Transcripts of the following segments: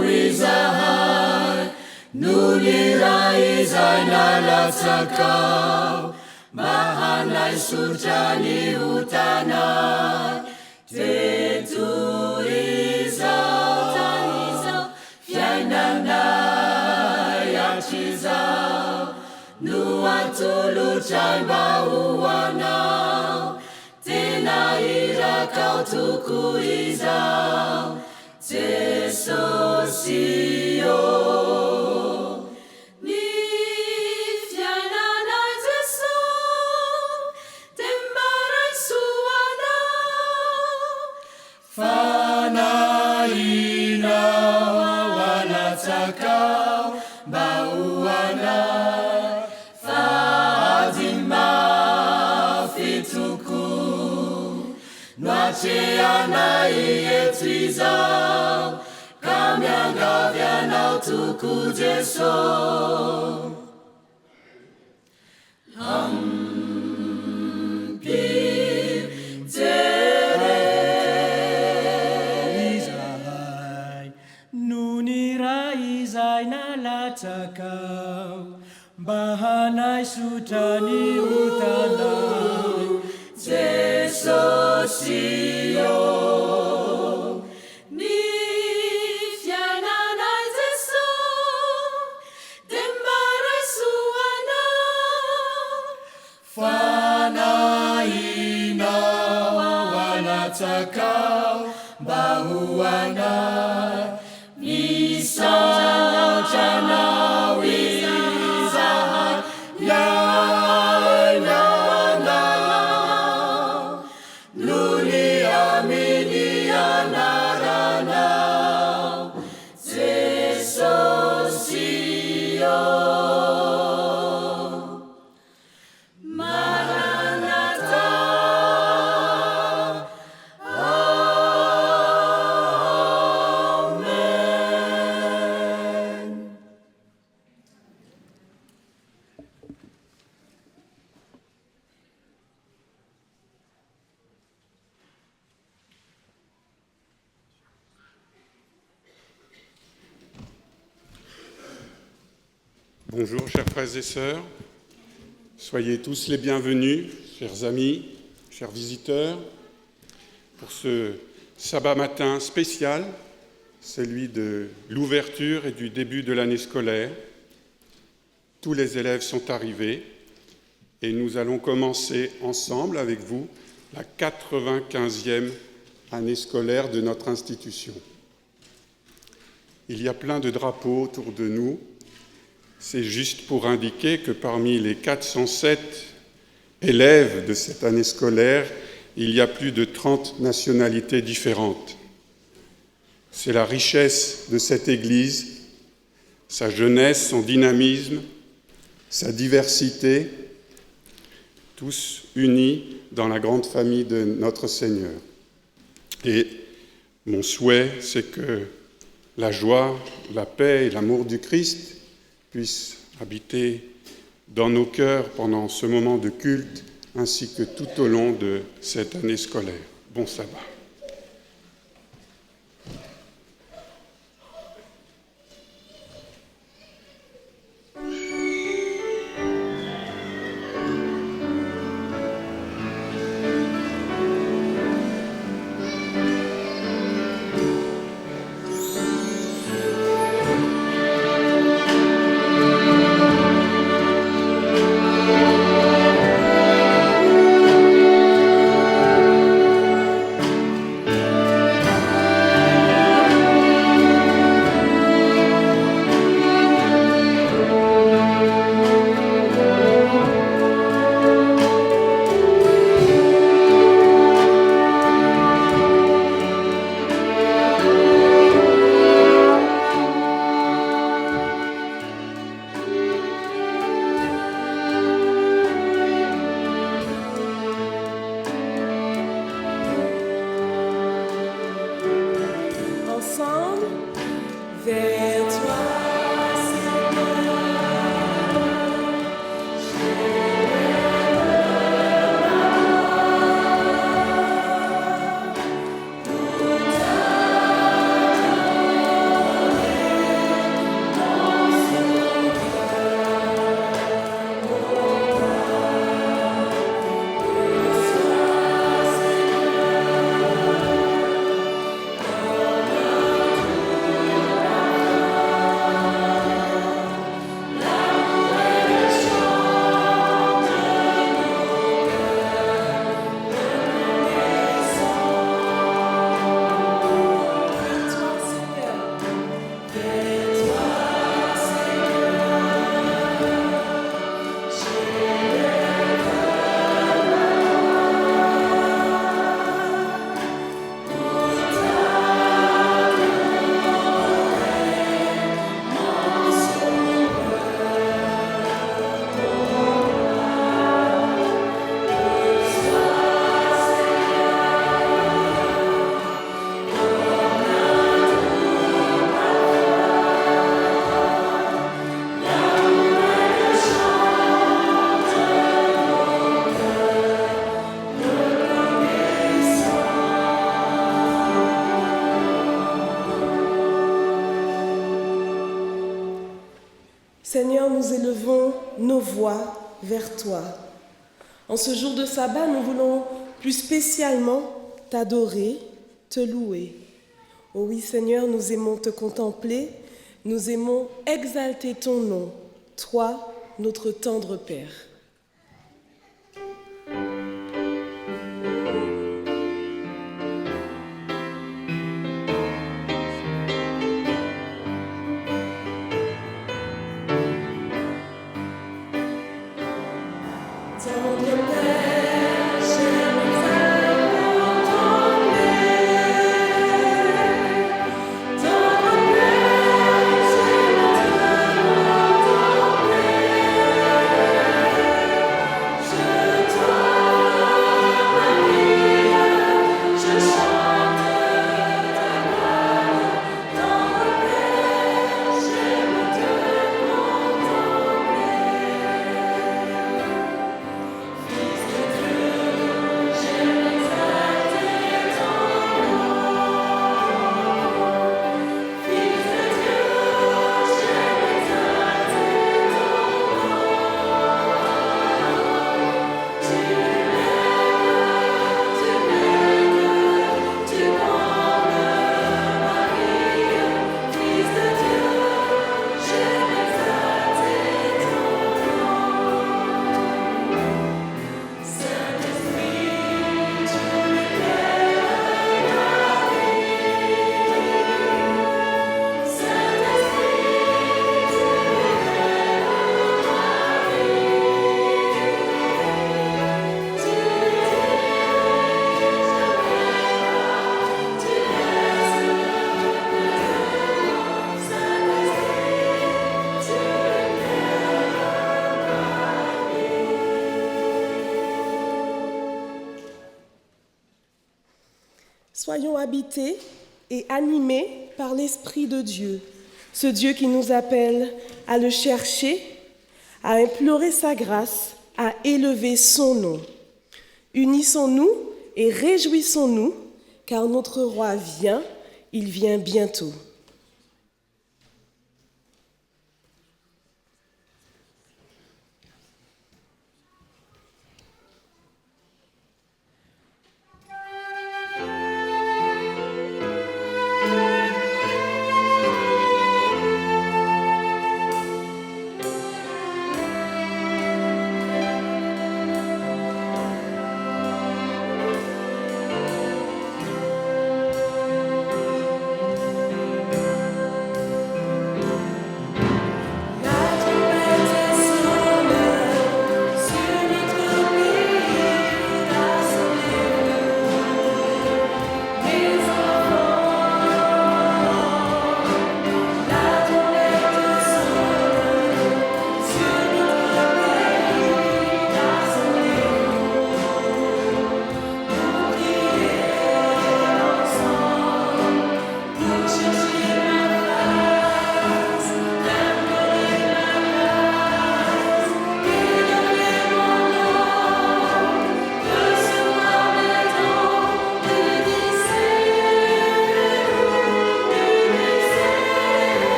Rizahai, Nunira Izaina Latsakau, Mahanai Sutani Utanai, Tetu Izau, Fianana Yachizau, Nuatulu Chaiba Uwanau, Tena Ira Kautuku Izau, Tesosio, Niftiana Teso, Tembarai Suana, Fanaina Wanatakau, Bauana, Fadima Fituku, Nwacheana Ietizau, Kamyanga Vianau Tuku Jeso. Hampir Tere Izai, Nunira Izaina Latakau, Bahanai Sutani Utanai, Tesosio, Niftiana Teso, Tembarai Suana, Fanaina Wanatakau, Bahuana, Nisau Janau Izahai, Yainanau, Luli Aminia Naranau, Tesosio, Maranatha, Amen. Bonjour chers frères et sœurs, soyez tous les bienvenus, chers amis, chers visiteurs, pour ce sabbat matin spécial, celui de l'ouverture et du début de l'année scolaire. Tous les élèves sont arrivés et nous allons commencer ensemble avec vous la 95e année scolaire de notre institution. Il y a plein de drapeaux autour de nous. C'est juste pour indiquer que parmi les 407 élèves de cette année scolaire, il y a plus de 30 nationalités différentes. C'est la richesse de cette Église, sa jeunesse, son dynamisme, sa diversité, tous unis dans la grande famille de notre Seigneur. Et mon souhait, c'est que la joie, la paix et l'amour du Christ puissent habiter dans nos cœurs pendant ce moment de culte, ainsi que tout au long de cette année scolaire. Bon sabbat. Seigneur, nous élevons nos voix vers toi. En ce jour de sabbat, nous voulons plus spécialement t'adorer, te louer. Oh oui, Seigneur, nous aimons te contempler, nous aimons exalter ton nom, toi, notre tendre Père. Soyons habités et animés par l'Esprit de Dieu, ce Dieu qui nous appelle à le chercher, à implorer sa grâce, à élever son nom. Unissons-nous et réjouissons-nous, car notre roi vient, il vient bientôt. Nous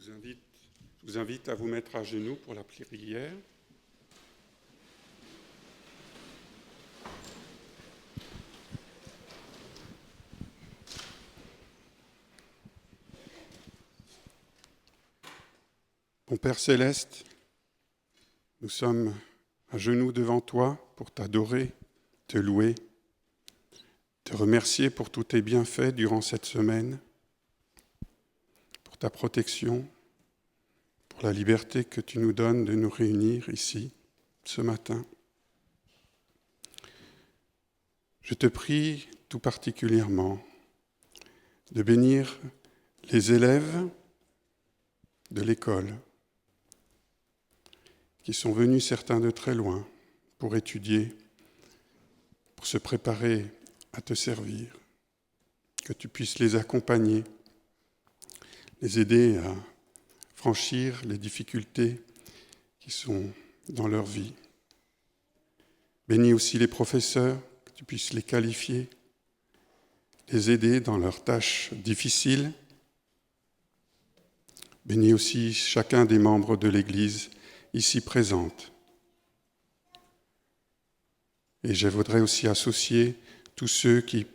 Je vous invite à vous mettre à genoux pour la prière. Mon Père céleste, nous sommes à genoux devant toi pour t'adorer, te louer, te remercier pour tous tes bienfaits durant cette semaine, pour ta protection, pour la liberté que tu nous donnes de nous réunir ici, ce matin. Je te prie tout particulièrement de bénir les élèves de l'école qui sont venus certains de très loin pour étudier, pour se préparer à te servir, que tu puisses les accompagner, les aider à franchir les difficultés qui sont dans leur vie. Bénis aussi les professeurs, que tu puisses les qualifier, les aider dans leurs tâches difficiles. Bénis aussi chacun des membres de l'Église ici présente. Et je voudrais aussi associer tous ceux qui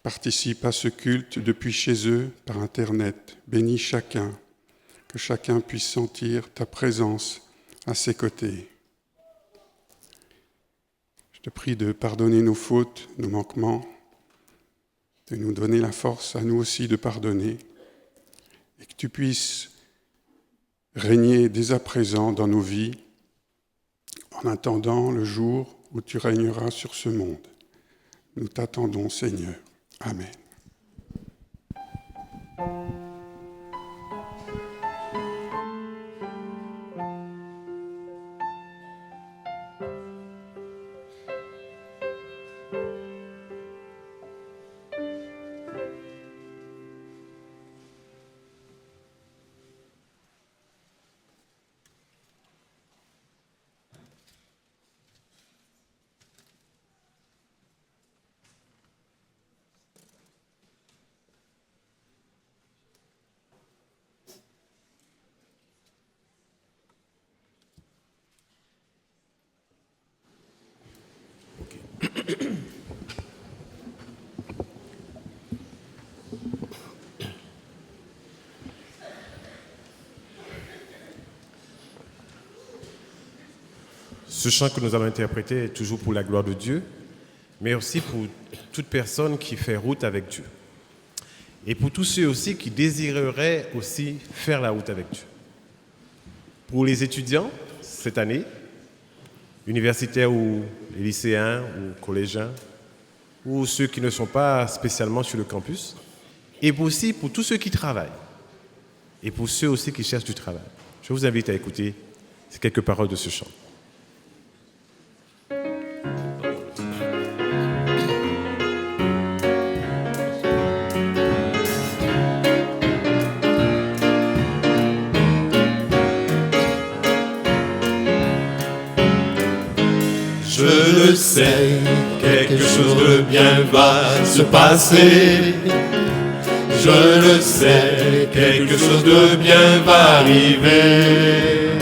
participent à ce culte depuis chez eux par Internet. Bénis chacun, que chacun puisse sentir ta présence à ses côtés. Je te prie de pardonner nos fautes, nos manquements, de nous donner la force à nous aussi de pardonner, et que tu puisses régner dès à présent dans nos vies, en attendant le jour où tu régneras sur ce monde. Nous t'attendons, Seigneur. Amen. Ce chant que nous allons interpréter est toujours pour la gloire de Dieu, mais aussi pour toute personne qui fait route avec Dieu. Et pour tous ceux aussi qui désireraient aussi faire la route avec Dieu. Pour les étudiants, cette année, universitaires ou lycéens ou collégiens, ou ceux qui ne sont pas spécialement sur le campus, et aussi pour tous ceux qui travaillent, et pour ceux aussi qui cherchent du travail. Je vous invite à écouter ces quelques paroles de ce chant. Je le sais, quelque chose de bien va se passer. Je le sais, quelque chose de bien va arriver.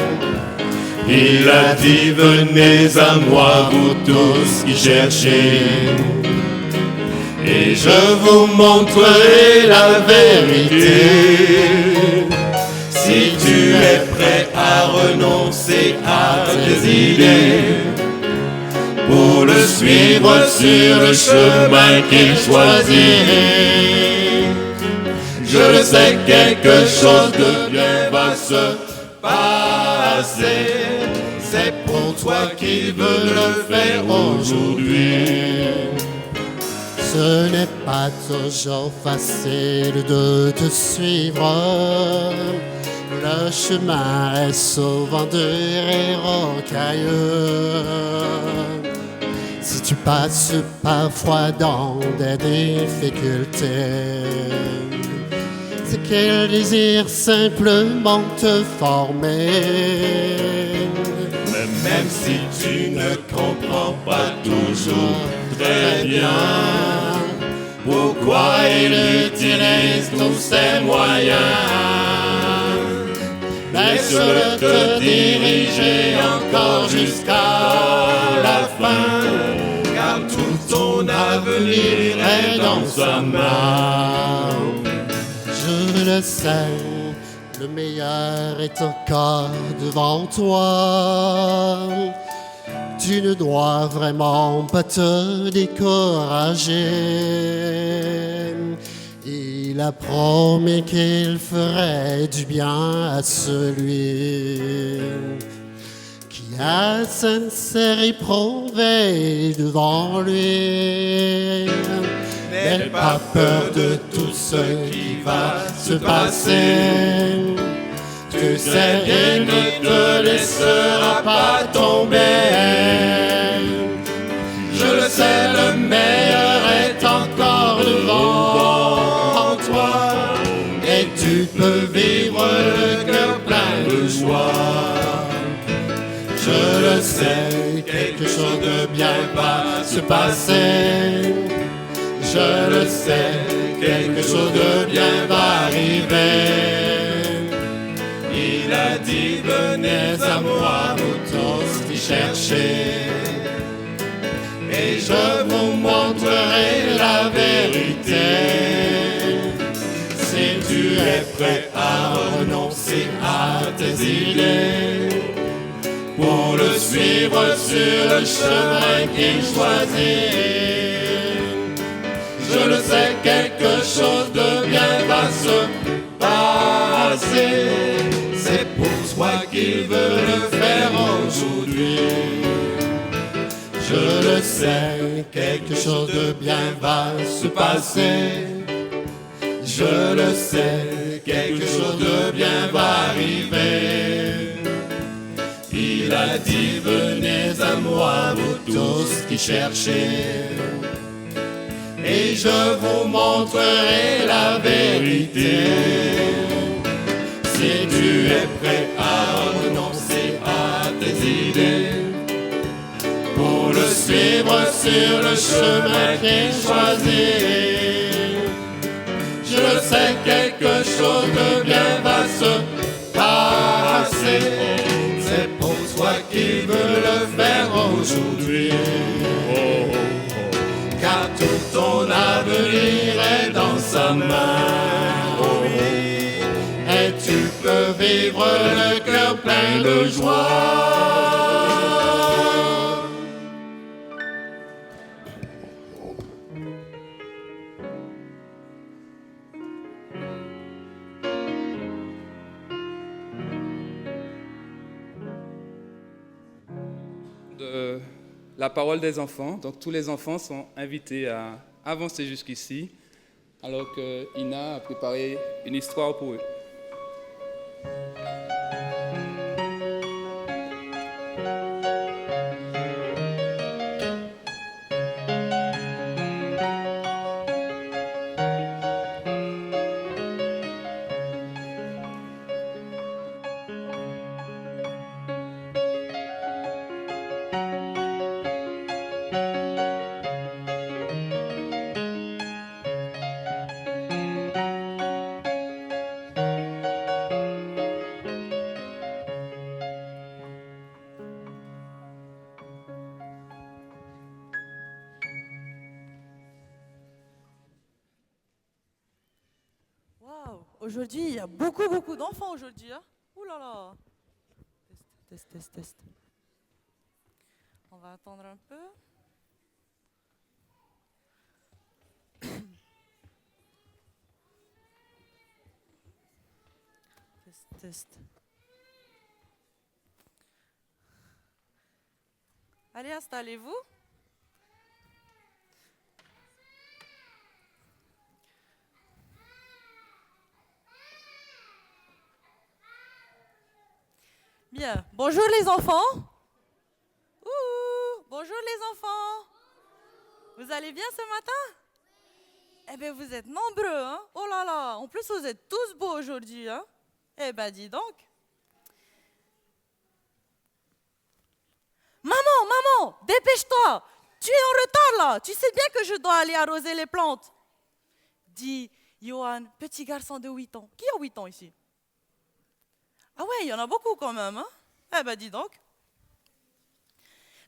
Il a dit, venez à moi, vous tous qui cherchez, et je vous montrerai la vérité. Si tu es prêt à renoncer à tes idées, pour le suivre sur le chemin qu'il choisit, je le sais, quelque chose de bien va se passer. C'est pour toi qu'il veut le faire aujourd'hui. Ce n'est pas toujours facile de te suivre. Le chemin est souvent dur et rocailleux. Si tu passes parfois dans des difficultés, c'est qu'il désire simplement te former. Mais même si tu ne comprends pas toujours très bien pourquoi il utilise tous ces moyens, laisse-le te diriger encore jusqu'à la fin, car tout ton avenir est dans sa main. Je le sais, le meilleur est encore devant toi. Tu ne dois vraiment pas te décourager. Il a promis qu'il ferait du bien à celui qui a sincère éprouvé devant lui. N'aie pas peur de tout ce qui va se passer. Tu sais, il ne te laissera pas tomber. Je le sais, le meilleur est encore devant toi. Et tu peux vivre le cœur plein de joie. Je le sais, quelque chose de bien va se passer. Je le sais, quelque chose de bien va arriver. Il a dit, venez à moi, vous tous qui cherchez, et je vous montrerai la vérité. Si tu es prêt à renoncer à tes idées, pour le suivre sur le chemin qu'il choisit, je le sais, quelque chose de bien va se passer. C'est pour toi qu'il veut le faire aujourd'hui. Je le sais, quelque chose de bien va se passer. Je le sais, quelque chose de bien va arriver. Il a dit, venez à moi, vous tous qui cherchez, et je vous montrerai la vérité. Si tu es prêt à renoncer à tes idées, pour le suivre sur le chemin qu'il choisit, je le sais, quelque chose de bien va se passer. C'est pour toi qu'il veut le faire aujourd'hui. Car tout ton avenir est dans sa main. Et tu peux vivre le cœur plein de joie. De la parole des enfants. Donc tous les enfants sont invités à avancer jusqu'ici, alors que Ina a préparé une histoire pour eux. Aujourd'hui, il y a beaucoup d'enfants aujourd'hui. Hein. Ouh là là. Test. On va attendre un peu. Test. Allez, installez-vous. Bien. Bonjour les enfants. Bonjour les enfants. Vous allez bien ce matin? Eh bien, vous êtes nombreux, hein? Oh là là. En plus, vous êtes tous beaux aujourd'hui, hein? Eh bien, dis donc. Maman, dépêche-toi. Tu es en retard là. Tu sais bien que je dois aller arroser les plantes. Dit Johan, petit garçon de 8 ans. Qui a 8 ans ici? Ah ouais, il y en a beaucoup quand même. Hein? Eh ben, dis donc.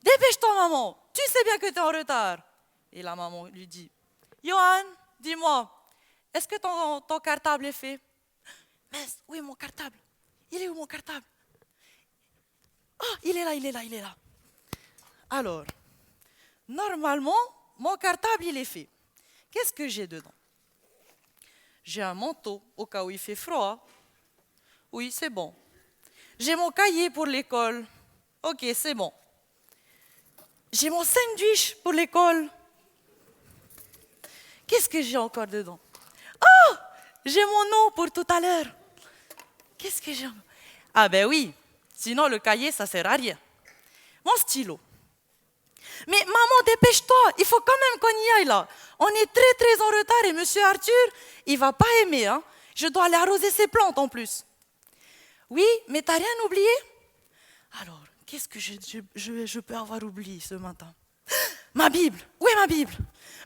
Dépêche-toi, maman. Tu sais bien que tu es en retard. Et la maman lui dit, Johan, dis-moi, est-ce que ton cartable est fait? Mais où est mon cartable? Il est où mon cartable? Ah, il est là, il est là, il est là. Alors, normalement, mon cartable, il est fait. Qu'est-ce que j'ai dedans? J'ai un manteau au cas où il fait froid. Oui, c'est bon. J'ai mon cahier pour l'école. Ok, c'est bon. J'ai mon sandwich pour l'école. Qu'est-ce que j'ai encore dedans? Oh, j'ai mon nom pour tout à l'heure. Qu'est-ce que j'ai? Ah ben oui, sinon le cahier, ça sert à rien. Mon stylo. Mais maman, dépêche-toi, il faut quand même qu'on y aille là. On est très très en retard et monsieur Arthur, il va pas aimer. Hein. Je dois aller arroser ses plantes en plus. Oui, mais t'as rien oublié? Alors, qu'est-ce que je peux avoir oublié ce matin? Ma Bible, où est ma Bible?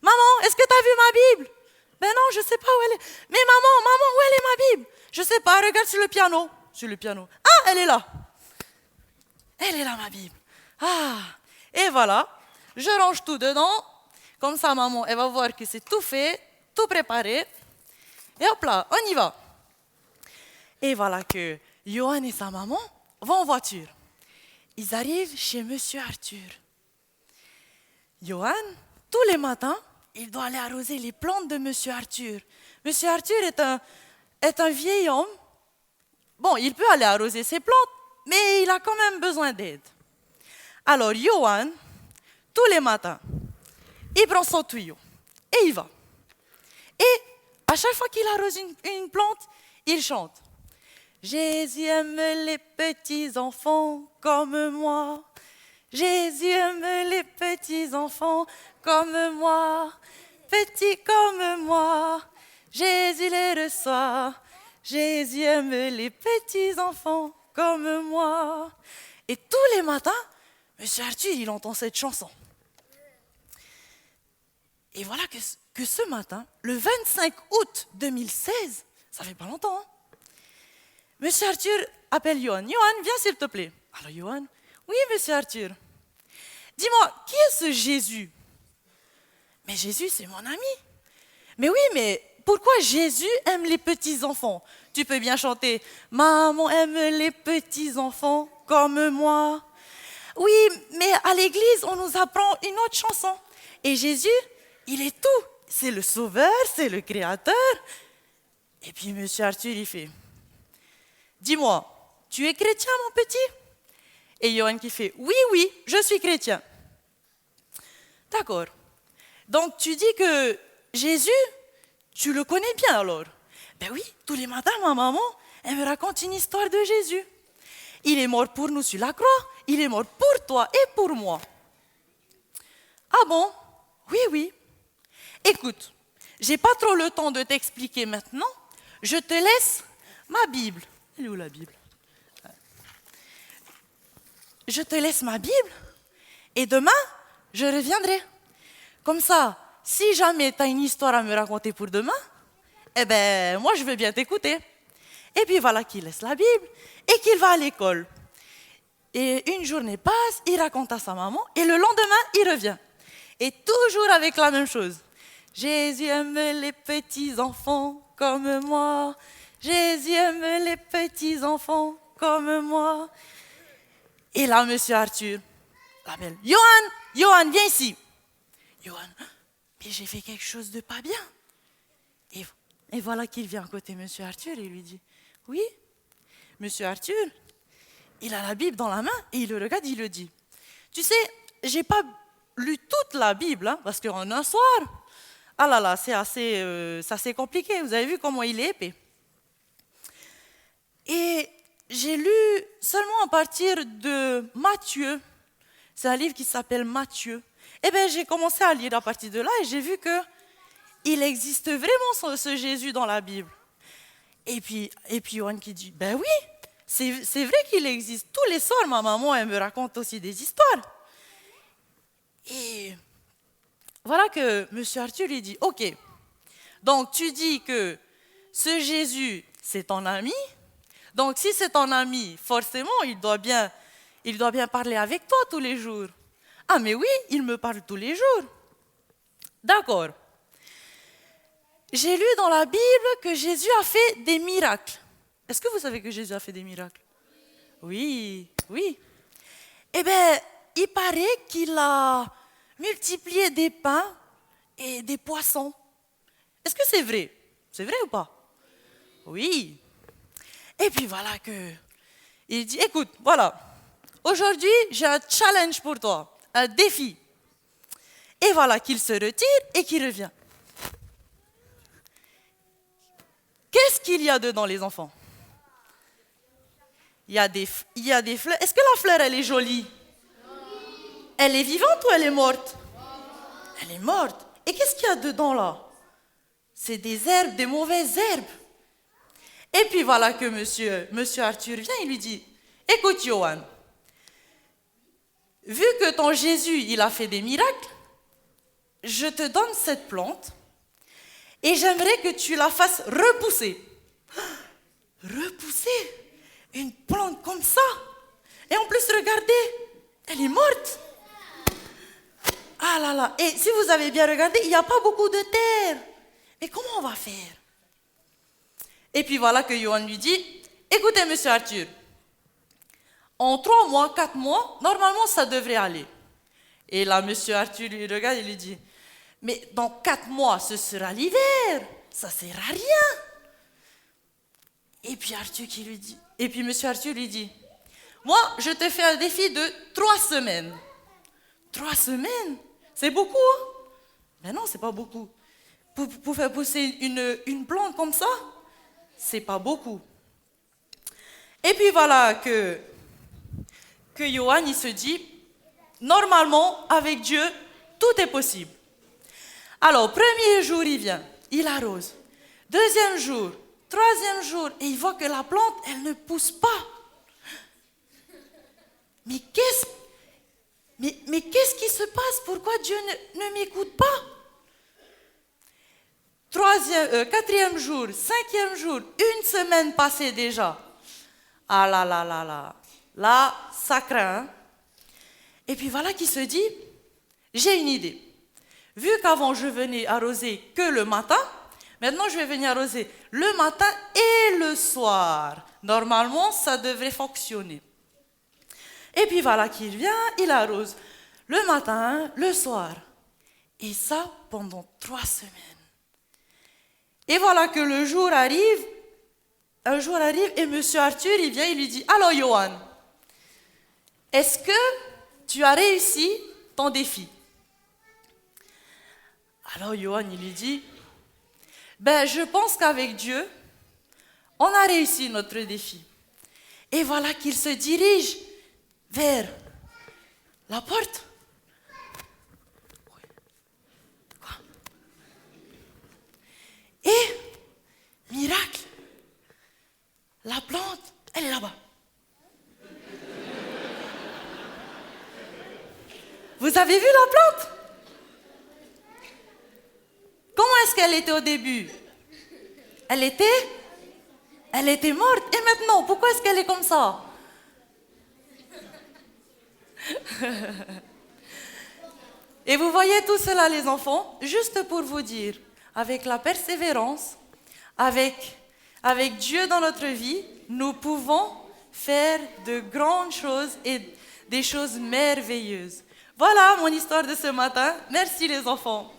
Maman, est-ce que t'as vu ma Bible? Ben non, je sais pas où elle est. Mais maman, où elle est ma Bible? Je sais pas, regarde sur le piano. Sur le piano. Ah, elle est là. Elle est là, ma Bible. Ah, et voilà, je range tout dedans. Comme ça, maman, elle va voir que c'est tout fait, tout préparé. Et hop là, on y va. Et voilà que Johan et sa maman vont en voiture. Ils arrivent chez monsieur Arthur. Johan, tous les matins, il doit aller arroser les plantes de monsieur Arthur. Monsieur Arthur est un vieil homme. Bon, il peut aller arroser ses plantes, mais il a quand même besoin d'aide. Alors, Johan, tous les matins, il prend son tuyau et il va. Et à chaque fois qu'il arrose une plante, il chante. Jésus aime les petits enfants comme moi. Jésus aime les petits enfants comme moi. Petits comme moi, Jésus les reçoit. Jésus aime les petits enfants comme moi. Et tous les matins, monsieur Arthur, il entend cette chanson. Et voilà que ce matin, le 25 août 2016, ça fait pas longtemps, hein, monsieur Arthur appelle Johan. Johan, viens s'il te plaît. Alors Johan, oui monsieur Arthur. Dis-moi, qui est ce Jésus? Mais Jésus, c'est mon ami. Mais oui, mais pourquoi Jésus aime les petits enfants? Tu peux bien chanter « Maman aime les petits enfants comme moi ». Oui, mais à l'église, on nous apprend une autre chanson. Et Jésus, il est tout. C'est le sauveur, c'est le créateur. Et puis monsieur Arthur, il fait « Dis-moi, tu es chrétien, mon petit ?» Et Johan qui fait « Oui, je suis chrétien. » D'accord. Donc tu dis que Jésus, tu le connais bien alors? Ben oui, tous les matins, ma maman, elle me raconte une histoire de Jésus. Il est mort pour nous sur la croix, il est mort pour toi et pour moi. Ah bon? Oui. Écoute, j'ai pas trop le temps de t'expliquer maintenant, je te laisse ma Bible. Elle est où la Bible? Je te laisse ma Bible et demain, je reviendrai. Comme ça, si jamais tu as une histoire à me raconter pour demain, eh ben, moi, je veux bien t'écouter. Et puis voilà qu'il laisse la Bible et qu'il va à l'école. Et une journée passe, il raconte à sa maman et le lendemain, il revient. Et toujours avec la même chose. Jésus aime les petits enfants comme moi. Jésus aime les petits enfants comme moi. Et là, monsieur Arthur l'appelle. Johan, viens ici. Johan, mais j'ai fait quelque chose de pas bien. Et voilà qu'il vient à côté de monsieur Arthur et lui dit, oui, monsieur Arthur, il a la Bible dans la main et il le regarde, il le dit. Tu sais, j'ai pas lu toute la Bible, hein, parce qu'en un soir, ah là là, c'est assez compliqué. Vous avez vu comment il est épais. Et j'ai lu seulement à partir de Matthieu. C'est un livre qui s'appelle Matthieu. Eh bien, j'ai commencé à lire à partir de là et j'ai vu qu'il existe vraiment ce Jésus dans la Bible. Et puis Johan qui dit, ben oui, c'est vrai qu'il existe. Tous les soirs, ma maman, elle me raconte aussi des histoires. Et voilà que M. Arthur lui dit, ok, donc tu dis que ce Jésus, c'est ton ami, Donc, si c'est ton ami, forcément, il doit bien parler avec toi tous les jours. Ah, mais oui, il me parle tous les jours. D'accord. J'ai lu dans la Bible que Jésus a fait des miracles. Est-ce que vous savez que Jésus a fait des miracles? Oui, oui. Eh bien, il paraît qu'il a multiplié des pains et des poissons. Est-ce que c'est vrai? C'est vrai ou pas? Oui. Et puis voilà que il dit, écoute, voilà, aujourd'hui j'ai un challenge pour toi, un défi. Et voilà qu'il se retire et qu'il revient. Qu'est-ce qu'il y a dedans, les enfants? Il y a des fleurs. Est-ce que la fleur, elle est jolie? Elle est vivante ou elle est morte? Elle est morte. Et qu'est-ce qu'il y a dedans, là? C'est des herbes, des mauvaises herbes. Et puis voilà que monsieur Arthur vient, il lui dit, écoute, Johan, vu que ton Jésus, il a fait des miracles, je te donne cette plante et j'aimerais que tu la fasses repousser. Repousser? Une plante comme ça? Et en plus, regardez, elle est morte. Ah là là. Et si vous avez bien regardé, il n'y a pas beaucoup de terre. Mais comment on va faire? Et puis voilà que Johan lui dit, écoutez, monsieur Arthur, en 3 mois, 4 mois, normalement, ça devrait aller. Et là, monsieur Arthur lui regarde et lui dit, mais dans 4 mois, ce sera l'hiver. Ça ne sert à rien. Et puis monsieur Arthur lui dit, moi, je te fais un défi de 3 semaines. 3 semaines? C'est beaucoup, hein? Mais non, c'est pas beaucoup. Pour faire pousser une plante comme ça, c'est pas beaucoup. Et puis voilà que Johan, il se dit, normalement, avec Dieu, tout est possible. Alors, premier jour, il vient, il arrose. Deuxième jour, troisième jour, et il voit que la plante, elle ne pousse pas. Mais qu'est-ce qui se passe? Pourquoi Dieu ne m'écoute pas? Quatrième jour, cinquième jour, une semaine passée déjà. Ah là là là là. Là, ça craint. Et puis voilà qu'il se dit, j'ai une idée. Vu qu'avant je venais arroser que le matin, maintenant je vais venir arroser le matin et le soir. Normalement, ça devrait fonctionner. Et puis voilà qu'il vient, il arrose le matin, le soir. Et ça pendant 3 semaines. Et voilà que un jour arrive et monsieur Arthur, il vient, il lui dit, alors Johan, est-ce que tu as réussi ton défi? Alors Johan, il lui dit, je pense qu'avec Dieu, on a réussi notre défi. Et voilà qu'il se dirige vers la porte. Quoi? Et, miracle, la plante, elle est là-bas. Vous avez vu la plante? Comment est-ce qu'elle était au début? Elle était morte. Et maintenant, pourquoi est-ce qu'elle est comme ça? Et vous voyez tout cela, les enfants, juste pour vous dire, avec la persévérance, avec Dieu dans notre vie, nous pouvons faire de grandes choses et des choses merveilleuses. Voilà mon histoire de ce matin. Merci les enfants.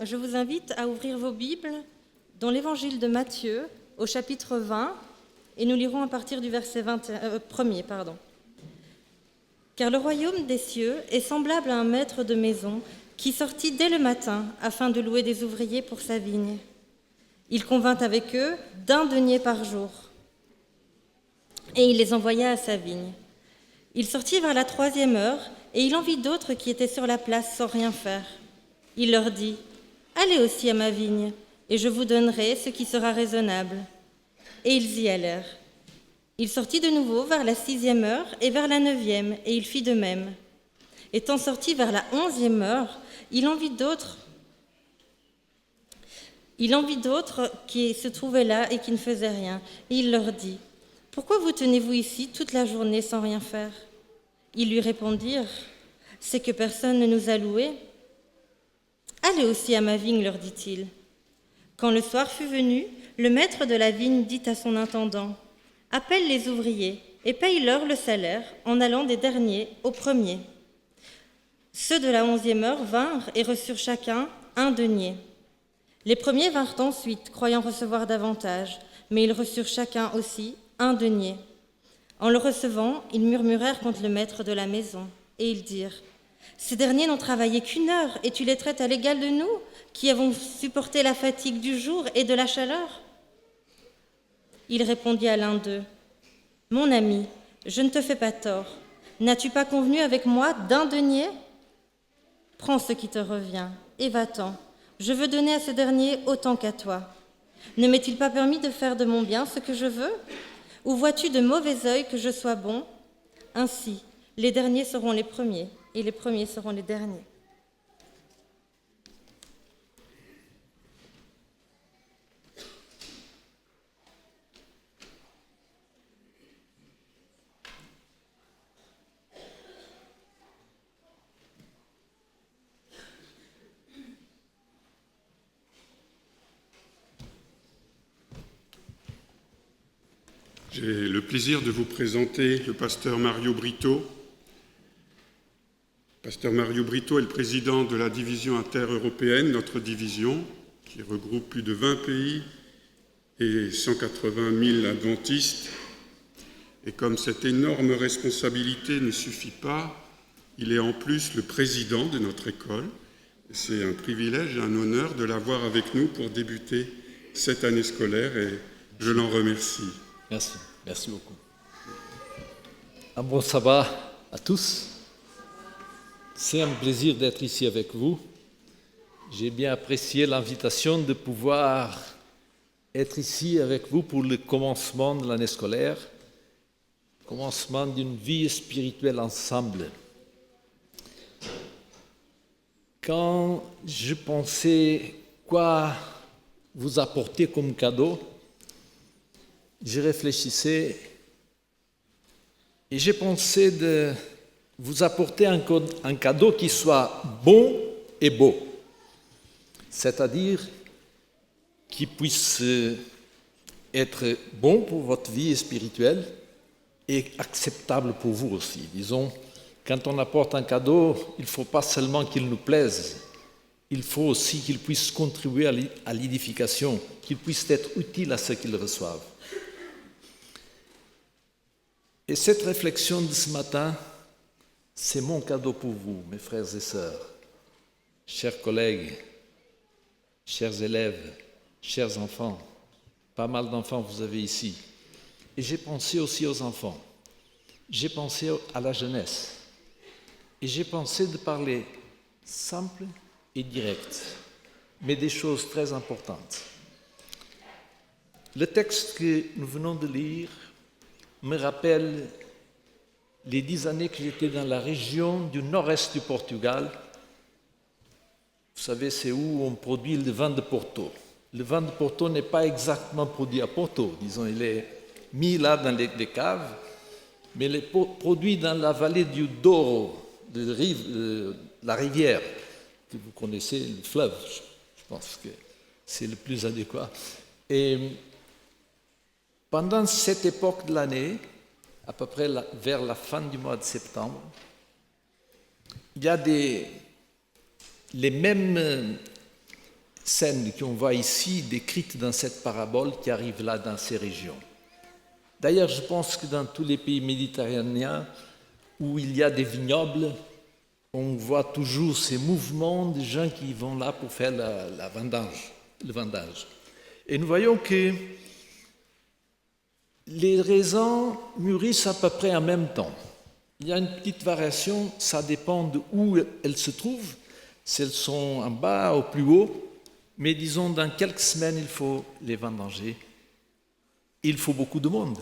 Je vous invite à ouvrir vos Bibles dans l'Évangile de Matthieu, au chapitre 20, et nous lirons à partir du verset 1er. Car le royaume des cieux est semblable à un maître de maison qui sortit dès le matin afin de louer des ouvriers pour sa vigne. Il convint avec eux d'1 denier par jour, et il les envoya à sa vigne. Il sortit vers la 3e heure, et il en vit d'autres qui étaient sur la place sans rien faire. Il leur dit, « Allez aussi à ma vigne, et je vous donnerai ce qui sera raisonnable. » Et ils y allèrent. Il sortit de nouveau vers la 6e heure et vers la 9e, et il fit de même. Étant sorti vers la 11e heure, il en vit d'autres qui se trouvaient là et qui ne faisaient rien. Et il leur dit, « Pourquoi vous tenez-vous ici toute la journée sans rien faire ?» Ils lui répondirent, « C'est que personne ne nous a loués. » « Allez aussi à ma vigne, leur dit-il. Quand le soir fut venu, le maître de la vigne dit à son intendant, « Appelle les ouvriers et paye-leur le salaire en allant des derniers aux premiers. » Ceux de la 11e heure vinrent et reçurent chacun 1 denier. Les premiers vinrent ensuite, croyant recevoir davantage, mais ils reçurent chacun aussi 1 denier. En le recevant, ils murmurèrent contre le maître de la maison, et ils dirent, « Ces derniers n'ont travaillé qu'1 heure, et tu les traites à l'égal de nous, qui avons supporté la fatigue du jour et de la chaleur ?» Il répondit à l'un d'eux, « Mon ami, je ne te fais pas tort. N'as-tu pas convenu avec moi d'1 denier ? Prends ce qui te revient, et va-t'en. Je veux donner à ce dernier autant qu'à toi. Ne m'est-il pas permis de faire de mon bien ce que je veux ? Ou vois-tu de mauvais œil que je sois bon ? Ainsi, les derniers seront les premiers, et les premiers seront les derniers. » J'ai le plaisir de vous présenter le pasteur Mario Brito. Pasteur Mario Brito est le président de la division intereuropéenne, notre division, qui regroupe plus de 20 pays et 180 000 adventistes. Et comme cette énorme responsabilité ne suffit pas, il est en plus le président de notre école. C'est un privilège et un honneur de l'avoir avec nous pour débuter cette année scolaire et je l'en remercie. Merci beaucoup. Un bon sabbat à tous. C'est un plaisir d'être ici avec vous. J'ai bien apprécié l'invitation de pouvoir être ici avec vous pour le commencement de l'année scolaire, commencement d'une vie spirituelle ensemble. Quand je pensais quoi vous apporter comme cadeau, je réfléchissais et j'ai pensé de vous apporter un cadeau qui soit bon et beau, c'est-à-dire qui puisse être bon pour votre vie spirituelle et acceptable pour vous aussi. Disons, quand on apporte un cadeau, il ne faut pas seulement qu'il nous plaise, il faut aussi qu'il puisse contribuer à l'édification, qu'il puisse être utile à ceux qui le reçoivent. Et cette réflexion de ce matin, c'est mon cadeau pour vous, mes frères et sœurs, chers collègues, chers élèves, chers enfants. Pas mal d'enfants vous avez ici. Et j'ai pensé aussi aux enfants. J'ai pensé à la jeunesse. Et j'ai pensé de parler simple et direct, mais des choses très importantes. Le texte que nous venons de lire me rappelle les 10 années que j'étais dans la région du nord-est du Portugal. Vous savez, c'est où on produit le vin de Porto. Le vin de Porto n'est pas exactement produit à Porto, disons, il est mis là dans les caves, mais il est produit dans la vallée du Douro, la rivière, que vous connaissez, le fleuve, je pense que c'est le plus adéquat. Et pendant cette époque de l'année, à peu près vers la fin du mois de septembre, il y a les mêmes scènes qu'on voit ici décrites dans cette parabole qui arrivent là dans ces régions. D'ailleurs, je pense que dans tous les pays méditerranéens où il y a des vignobles, on voit toujours ces mouvements de gens qui vont là pour faire le vendage. Et nous voyons que les raisins mûrissent à peu près en même temps. Il y a une petite variation, ça dépend de où elles se trouvent, si elles sont en bas ou plus haut, mais disons dans quelques semaines, il faut les vendanger. Il faut beaucoup de monde.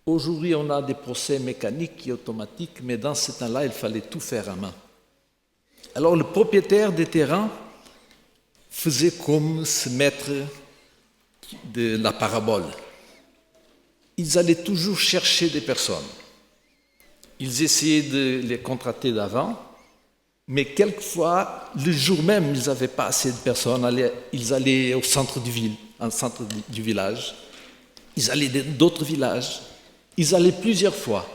Aujourd'hui, on a des procès mécaniques et automatiques, mais dans ce temps-là, il fallait tout faire à main. Alors, le propriétaire des terrains faisait comme ce maître de la parabole. Ils allaient toujours chercher des personnes. Ils essayaient de les contracter d'avant, mais quelquefois, le jour même, ils n'avaient pas assez de personnes. Ils allaient au centre du village. Ils allaient dans d'autres villages. Ils allaient plusieurs fois.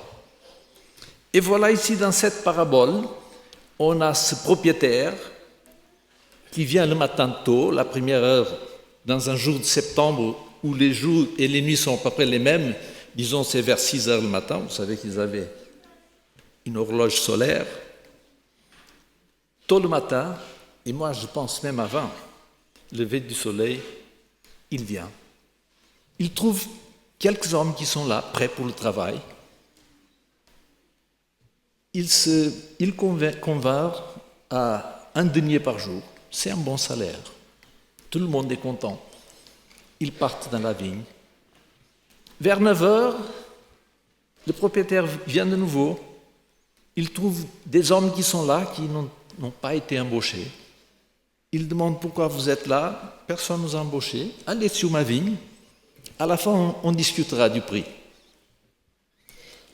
Et voilà ici, dans cette parabole, on a ce propriétaire qui vient le matin tôt, la première heure, dans un jour de septembre, où les jours et les nuits sont à peu près les mêmes. Disons, c'est vers 6 heures le matin. Vous savez qu'ils avaient une horloge solaire. Tôt le matin, et moi je pense même avant le lever du soleil, il vient. Il trouve quelques hommes qui sont là, prêts pour le travail. Il convainc à 1 denier par jour. C'est un bon salaire. Tout le monde est content. Ils partent dans la vigne. Vers 9 heures, le propriétaire vient de nouveau. Il trouve des hommes qui sont là, qui n'ont pas été embauchés. Il demande pourquoi vous êtes là. Personne ne nous a embauchés. Allez sur ma vigne. À la fin, on discutera du prix.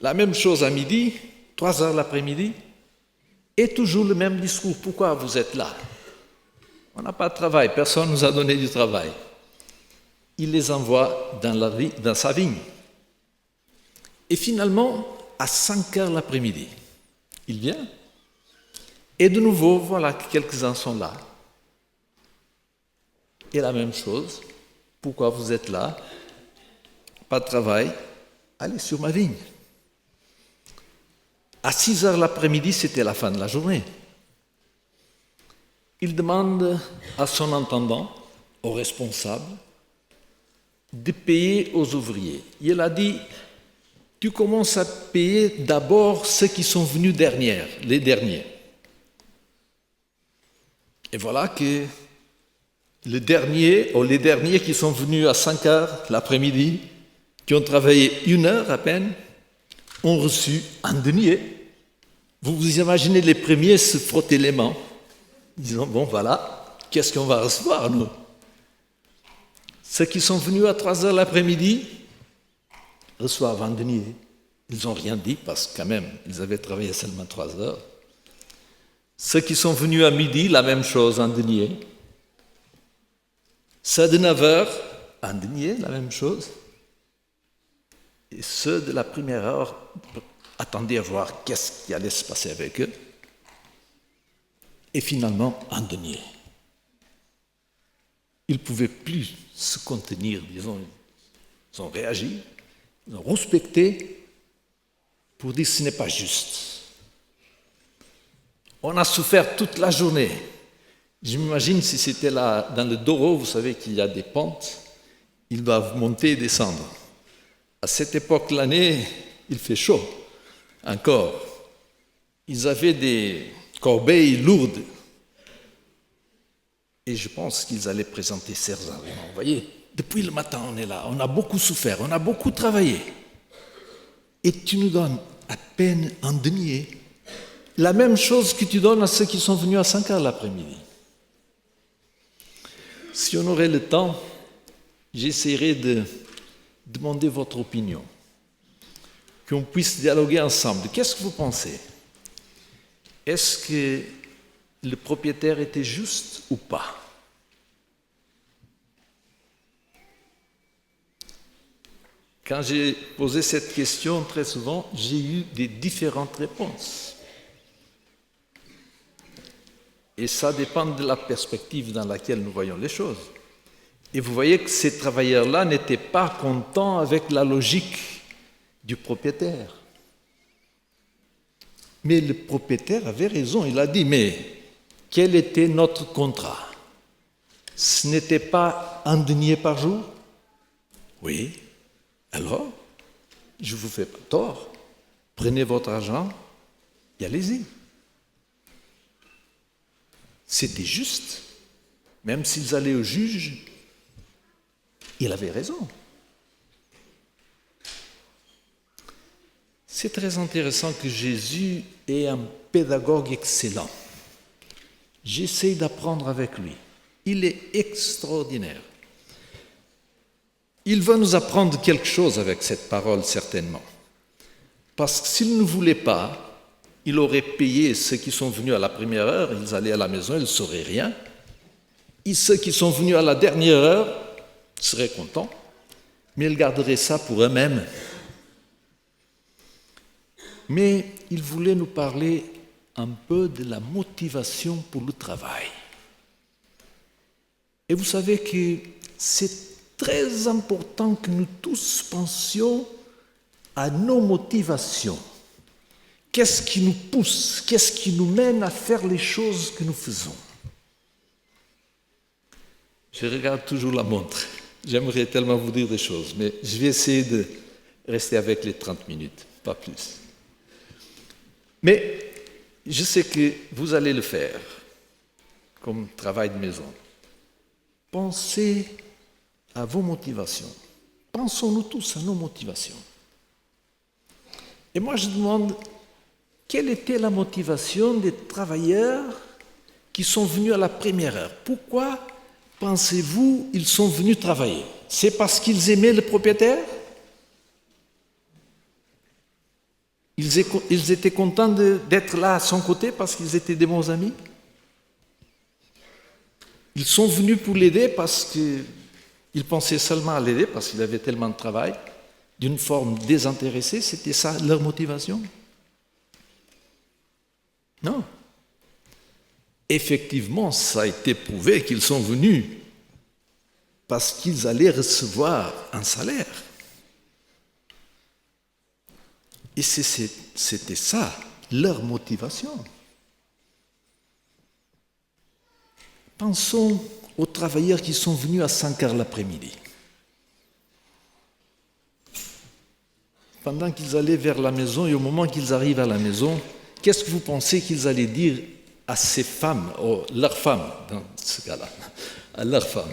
La même chose à midi, 3 heures l'après-midi, et toujours le même discours. Pourquoi vous êtes là? On n'a pas de travail, personne ne nous a donné du travail. Il les envoie dans sa vigne. Et finalement, à 5 heures l'après-midi, il vient. Et de nouveau, voilà que quelques-uns sont là. Et la même chose. Pourquoi vous êtes là? Pas de travail, allez sur ma vigne. À 6 heures l'après-midi, c'était la fin de la journée. Il demande à son intendant, au responsable, de payer aux ouvriers. Il a dit, tu commences à payer d'abord ceux qui sont venus les derniers. Et voilà que les derniers qui sont venus à 5 heures l'après-midi, qui ont travaillé 1 heure à peine, ont reçu 1 denier. Vous vous imaginez les premiers se frotter les mains, disant, bon voilà, qu'est-ce qu'on va recevoir, nous? Ceux qui sont venus à 3 heures l'après-midi reçoivent 1 denier. Ils n'ont rien dit, parce que quand même, ils avaient travaillé seulement 3 heures. Ceux qui sont venus à midi, la même chose, 1 denier. Ceux de 9 heures, 1 denier, la même chose. Et ceux de la première heure attendaient à voir qu'est-ce qui allait se passer avec eux. Et finalement, 1 denier. Ils ne pouvaient plus se contenir, disons. Ils ont réagi, ils ont respecté pour dire que ce n'est pas juste. On a souffert toute la journée. Je m'imagine si c'était là, dans le Douro, vous savez qu'il y a des pentes, ils doivent monter et descendre. À cette époque de l'année, il fait chaud, encore. Ils avaient des corbeilles lourdes. Et je pense qu'ils allaient présenter ces arguments. Vous voyez, depuis le matin, on est là, on a beaucoup souffert, on a beaucoup travaillé. Et tu nous donnes à peine 1 denier. La même chose que tu donnes à ceux qui sont venus à 5 heures l'après-midi. Si on aurait le temps, j'essaierai de demander votre opinion, qu'on puisse dialoguer ensemble. Qu'est-ce que vous pensez? Est-ce que le propriétaire était juste ou pas? Quand j'ai posé cette question, très souvent, j'ai eu des différentes réponses. Et ça dépend de la perspective dans laquelle nous voyons les choses. Et vous voyez que ces travailleurs-là n'étaient pas contents avec la logique du propriétaire. Mais le propriétaire avait raison, il a dit, mais quel était notre contrat? Ce n'était pas un denier par jour? Oui. Alors, je ne vous fais pas tort. Prenez votre argent et allez-y. C'était juste. Même s'ils allaient au juge, il avait raison. C'est très intéressant que Jésus est un pédagogue excellent. J'essaie d'apprendre avec lui. Il est extraordinaire. Il va nous apprendre quelque chose avec cette parole, certainement. Parce que s'il ne voulait pas, il aurait payé ceux qui sont venus à la première heure, ils allaient à la maison, ils ne sauraient rien. Et ceux qui sont venus à la dernière heure seraient contents, mais ils garderaient ça pour eux-mêmes. Mais il voulait nous parler un peu de la motivation pour le travail. Et vous savez que c'est très important que nous tous pensions à nos motivations. Qu'est-ce qui nous pousse? Qu'est-ce qui nous mène à faire les choses que nous faisons? Je regarde toujours la montre. J'aimerais tellement vous dire des choses, mais je vais essayer de rester avec les 30 minutes, pas plus. Mais je sais que vous allez le faire comme travail de maison. Pensez à vos motivations. Pensons-nous tous à nos motivations. Et moi, je demande, quelle était la motivation des travailleurs qui sont venus à la première heure? Pourquoi pensez-vous ils sont venus travailler? C'est parce qu'ils aimaient le propriétaire? Ils étaient contents d'être là à son côté parce qu'ils étaient des bons amis? Ils sont venus pour l'aider parce qu'ils pensaient seulement à l'aider, parce qu'il avait tellement de travail, d'une forme désintéressée? C'était ça leur motivation? Non. Effectivement, ça a été prouvé qu'ils sont venus parce qu'ils allaient recevoir un salaire. Et c'était ça, leur motivation. Pensons aux travailleurs qui sont venus à 5 heures l'après-midi. Pendant qu'ils allaient vers la maison et au moment qu'ils arrivent à la maison, qu'est-ce que vous pensez qu'ils allaient dire à ces femmes, leurs femmes, dans ce cas-là, à leurs femmes?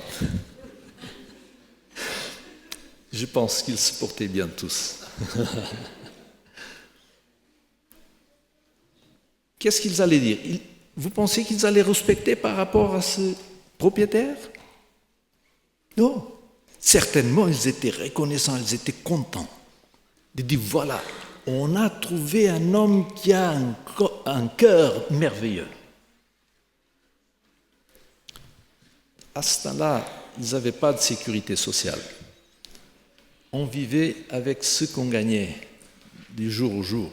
Je pense qu'ils se portaient bien tous. Qu'est-ce qu'ils allaient dire? Vous pensez qu'ils allaient respecter par rapport à ce propriétaire? Non. Certainement, ils étaient reconnaissants, ils étaient contents de dire, voilà, on a trouvé un homme qui a un cœur merveilleux. À ce temps-là, ils n'avaient pas de sécurité sociale. On vivait avec ce qu'on gagnait du jour au jour.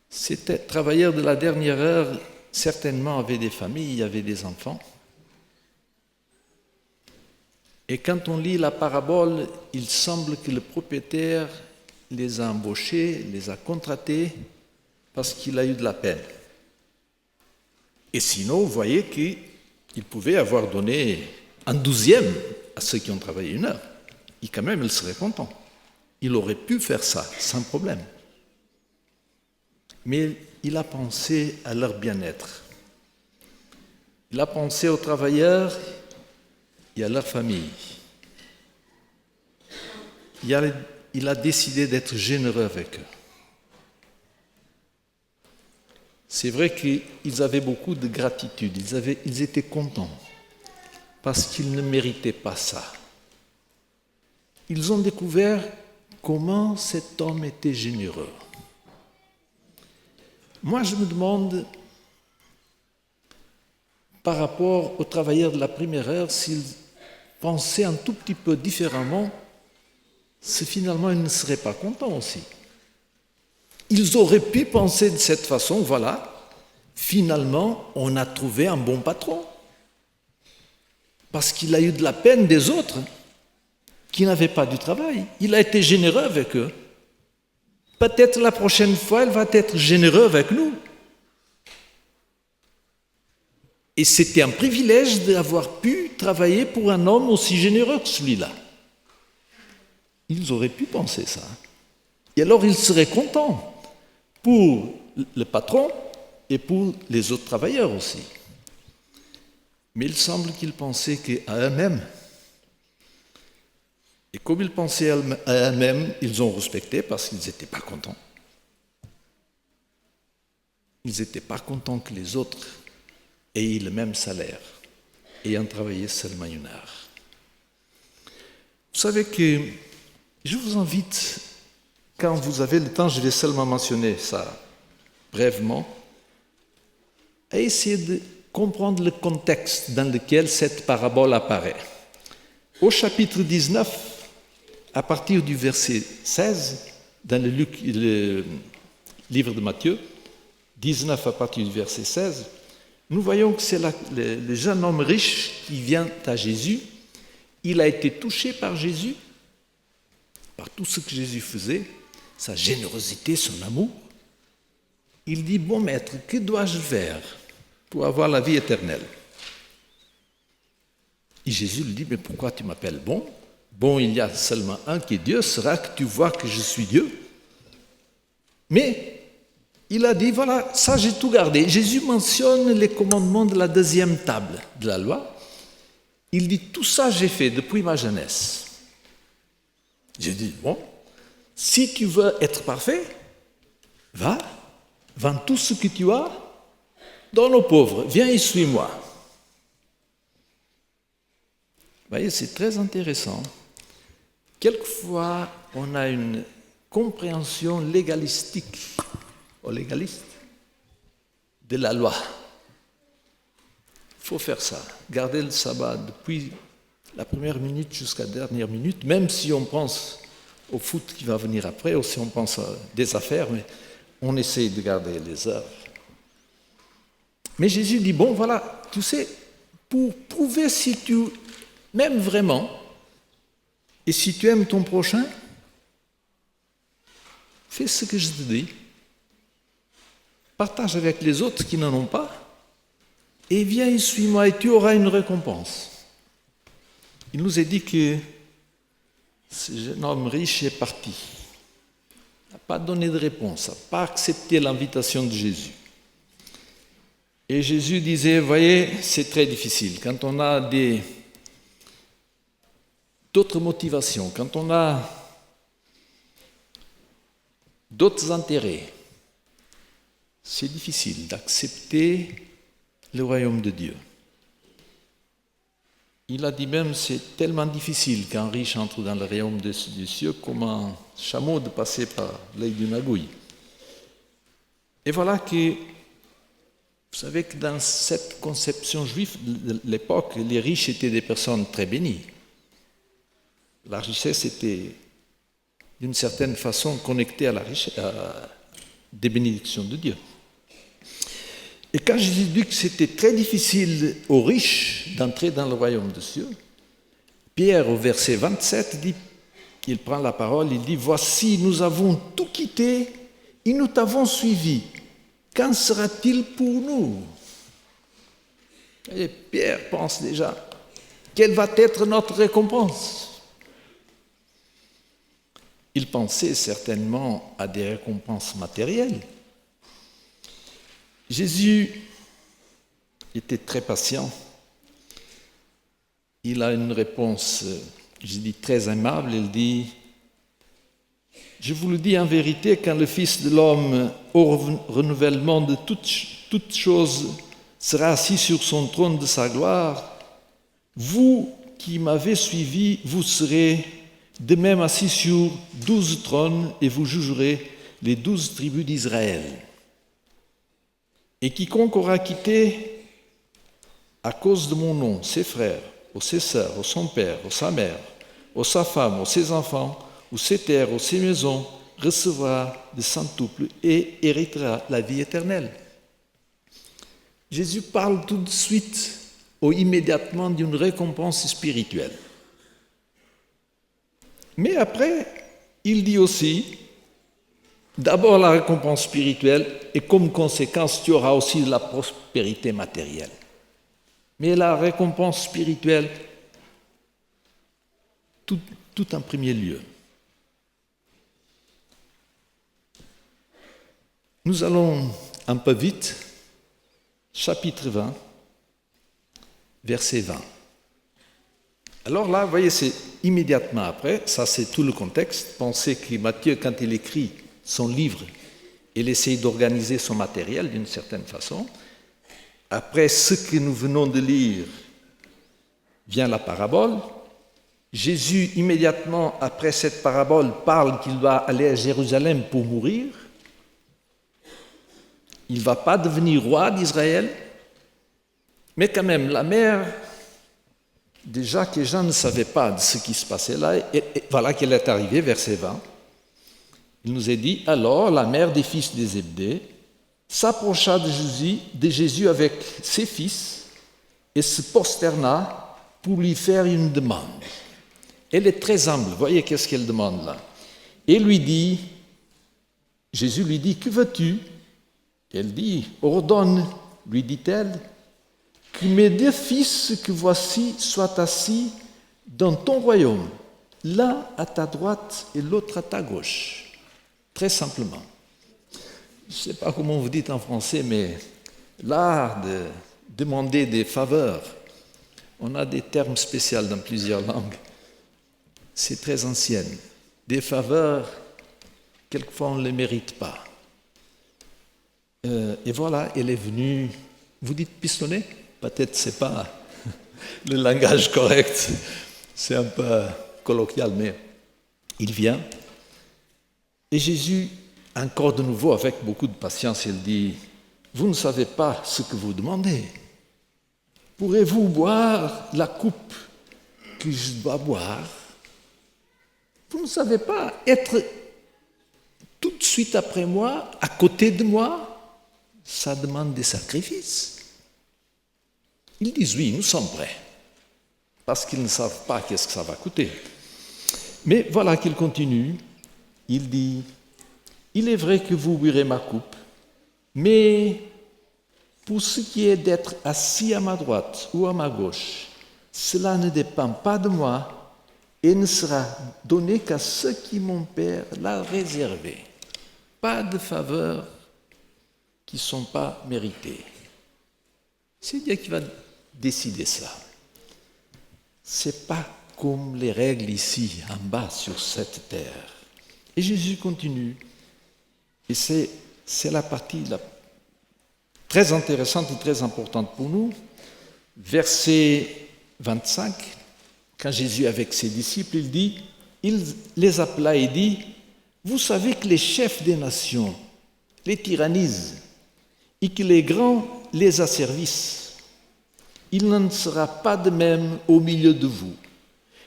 Ces travailleurs de la dernière heure, certainement, avaient des familles, avaient des enfants. Et quand on lit la parabole, il semble que le propriétaire les a embauchés, les a contratés parce qu'il a eu de la peine. Et sinon, vous voyez qu'il pouvait avoir donné un 12e à ceux qui ont travaillé 1 heure. Et quand même, il serait content. Il aurait pu faire ça sans problème. Mais il a pensé à leur bien-être. Il a pensé aux travailleurs et à leur famille. Il a décidé d'être généreux avec eux. C'est vrai qu'ils avaient beaucoup de gratitude, ils étaient contents, parce qu'ils ne méritaient pas ça. Ils ont découvert comment cet homme était généreux. Moi, je me demande, par rapport aux travailleurs de la première heure, s'ils pensaient un tout petit peu différemment, si finalement ils ne seraient pas contents aussi. Ils auraient pu penser de cette façon, voilà, finalement, on a trouvé un bon patron. Parce qu'il a eu de la peine des autres qui n'avaient pas du travail. Il a été généreux avec eux. Peut-être la prochaine fois, il va être généreux avec nous. Et c'était un privilège d'avoir pu travailler pour un homme aussi généreux que celui-là. Ils auraient pu penser ça. Et alors, ils seraient contents pour le patron et pour les autres travailleurs aussi. Mais il semble qu'ils pensaient qu'à eux-mêmes. Et comme ils pensaient à eux-mêmes, ils ont respecté parce qu'ils n'étaient pas contents. Ils n'étaient pas contents que les autres aient le même salaire, ayant travaillé seulement 1 heure. Vous savez que je vous invite, quand vous avez le temps, je vais seulement mentionner ça brièvement, à essayer de comprendre le contexte dans lequel cette parabole apparaît. Au chapitre 19, à partir du verset 16, dans le livre de Matthieu, 19 à partir du verset 16, nous voyons que c'est le jeune homme riche qui vient à Jésus. Il a été touché par Jésus, par tout ce que Jésus faisait, sa générosité, son amour. Il dit, bon maître, que dois-je faire pour avoir la vie éternelle? Et Jésus lui dit, mais pourquoi tu m'appelles bon? Bon, il y a seulement un qui est Dieu, sera que tu vois que je suis Dieu. Mais il a dit, voilà, ça j'ai tout gardé. Jésus mentionne les commandements de la 2e table de la loi. Il dit, tout ça j'ai fait depuis ma jeunesse. J'ai dit, bon, si tu veux être parfait, va, vends tout ce que tu as, donne aux pauvres, viens et suis-moi. Vous voyez, c'est très intéressant. Quelquefois, on a une compréhension légaliste de la loi. Il faut faire ça, garder le sabbat depuis la première minute jusqu'à la dernière minute, même si on pense au foot qui va venir après, ou si on pense à des affaires, mais on essaye de garder les heures. Mais Jésus dit, bon, voilà, tu sais, pour prouver si tu m'aimes vraiment, et si tu aimes ton prochain, fais ce que je te dis. Partage avec les autres qui n'en ont pas, et viens et suis-moi, et tu auras une récompense. Il nous a dit que ce jeune homme riche est parti. Il n'a pas donné de réponse, n'a pas accepté l'invitation de Jésus. Et Jésus disait, voyez, c'est très difficile. Quand on a d'autres motivations, quand on a d'autres intérêts, c'est difficile d'accepter le royaume de Dieu. Il a dit même, c'est tellement difficile qu'un riche entre dans le royaume des cieux comme un chameau de passer par l'œil d'une aiguille. Et voilà que, vous savez que dans cette conception juive de l'époque, les riches étaient des personnes très bénies. La richesse était, d'une certaine façon, connectée à des bénédictions de Dieu. Et quand Jésus dit que c'était très difficile aux riches d'entrer dans le royaume des cieux, Pierre, au verset 27, dit, il prend la parole, il dit, « Voici, nous avons tout quitté et nous t'avons suivi. Qu'en sera-t-il pour nous ?» Et Pierre pense déjà, quelle va être notre récompense? Il pensait certainement à des récompenses matérielles. Jésus était très patient. Il a une réponse, je dis très aimable, il dit, « Je vous le dis en vérité, quand le Fils de l'homme, au renouvellement de toutes choses, sera assis sur son trône de sa gloire, vous qui m'avez suivi, vous serez de même assis sur 12 trônes et vous jugerez les 12 tribus d'Israël. Et quiconque aura quitté à cause de mon nom ses frères, ou ses sœurs, ou son père, ou sa mère, ou sa femme, ou ses enfants, ou ses terres, ou ses maisons, recevra de centuple et héritera la vie éternelle. Jésus parle tout de suite ou immédiatement d'une récompense spirituelle. Mais après, il dit aussi, d'abord la récompense spirituelle et comme conséquence, tu auras aussi la prospérité matérielle. Mais la récompense spirituelle, tout en premier lieu. Nous allons un peu vite, chapitre 20, verset 20. Alors là, vous voyez, c'est immédiatement après, ça c'est tout le contexte. Pensez que Matthieu, quand il écrit son livre, il essaye d'organiser son matériel d'une certaine façon. Après ce que nous venons de lire, vient la parabole. Jésus, immédiatement après cette parabole, parle qu'il va aller à Jérusalem pour mourir. Il ne va pas devenir roi d'Israël, mais quand même, la mère, déjà que Jean ne savait pas de ce qui se passait là, et voilà qu'elle est arrivée, verset 20. Il nous est dit, alors la mère des fils de Zébédée s'approcha de Jésus avec ses fils et se prosterna pour lui faire une demande. Elle est très humble, voyez qu'est-ce qu'elle demande là. Et Jésus lui dit, que veux-tu? Elle dit, ordonne, lui dit-elle, que mes 2 fils que voici soient assis dans ton royaume, l'un à ta droite et l'autre à ta gauche. Très simplement. Je ne sais pas comment vous dites en français, mais l'art de demander des faveurs, on a des termes spéciaux dans plusieurs langues, c'est très ancien. Des faveurs, quelquefois on ne les mérite pas. Et voilà, elle est venue, vous dites pistonner? Peut-être ce n'est pas le langage correct, c'est un peu colloquial, mais il vient. Et Jésus, encore de nouveau, avec beaucoup de patience, il dit, vous ne savez pas ce que vous demandez. Pourrez-vous boire la coupe que je dois boire? Vous ne savez pas être tout de suite après moi, à côté de moi? Ça demande des sacrifices. Ils disent oui, nous sommes prêts, parce qu'ils ne savent pas qu'est-ce que ça va coûter. Mais voilà qu'il continue, il dit, il est vrai que vous boirez ma coupe, mais pour ce qui est d'être assis à ma droite ou à ma gauche, cela ne dépend pas de moi et ne sera donné qu'à ceux qui mon Père l'a réservé. Pas de faveur qui ne sont pas méritées. C'est Dieu qui va décider ça. Ce n'est pas comme les règles ici, en bas, sur cette terre. Et Jésus continue. Et c'est la partie très intéressante et très importante pour nous. Verset 25, quand Jésus avec ses disciples, il dit, il les appela et dit, vous savez que les chefs des nations les tyrannisent et que les grands les asservissent. Il n'en sera pas de même au milieu de vous.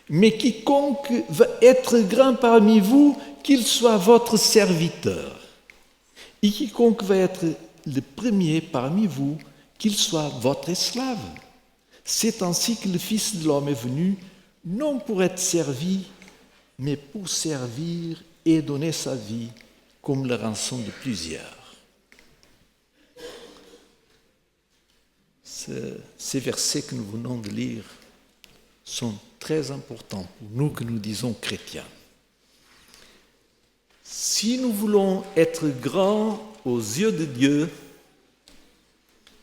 Mais quiconque va être grand parmi vous, qu'il soit votre serviteur. Et quiconque va être le premier parmi vous, qu'il soit votre esclave. C'est ainsi que le Fils de l'homme est venu, non pour être servi, mais pour servir et donner sa vie comme la rançon de plusieurs. Ces versets que nous venons de lire sont très importants pour nous que nous disons chrétiens. Si nous voulons être grands aux yeux de Dieu,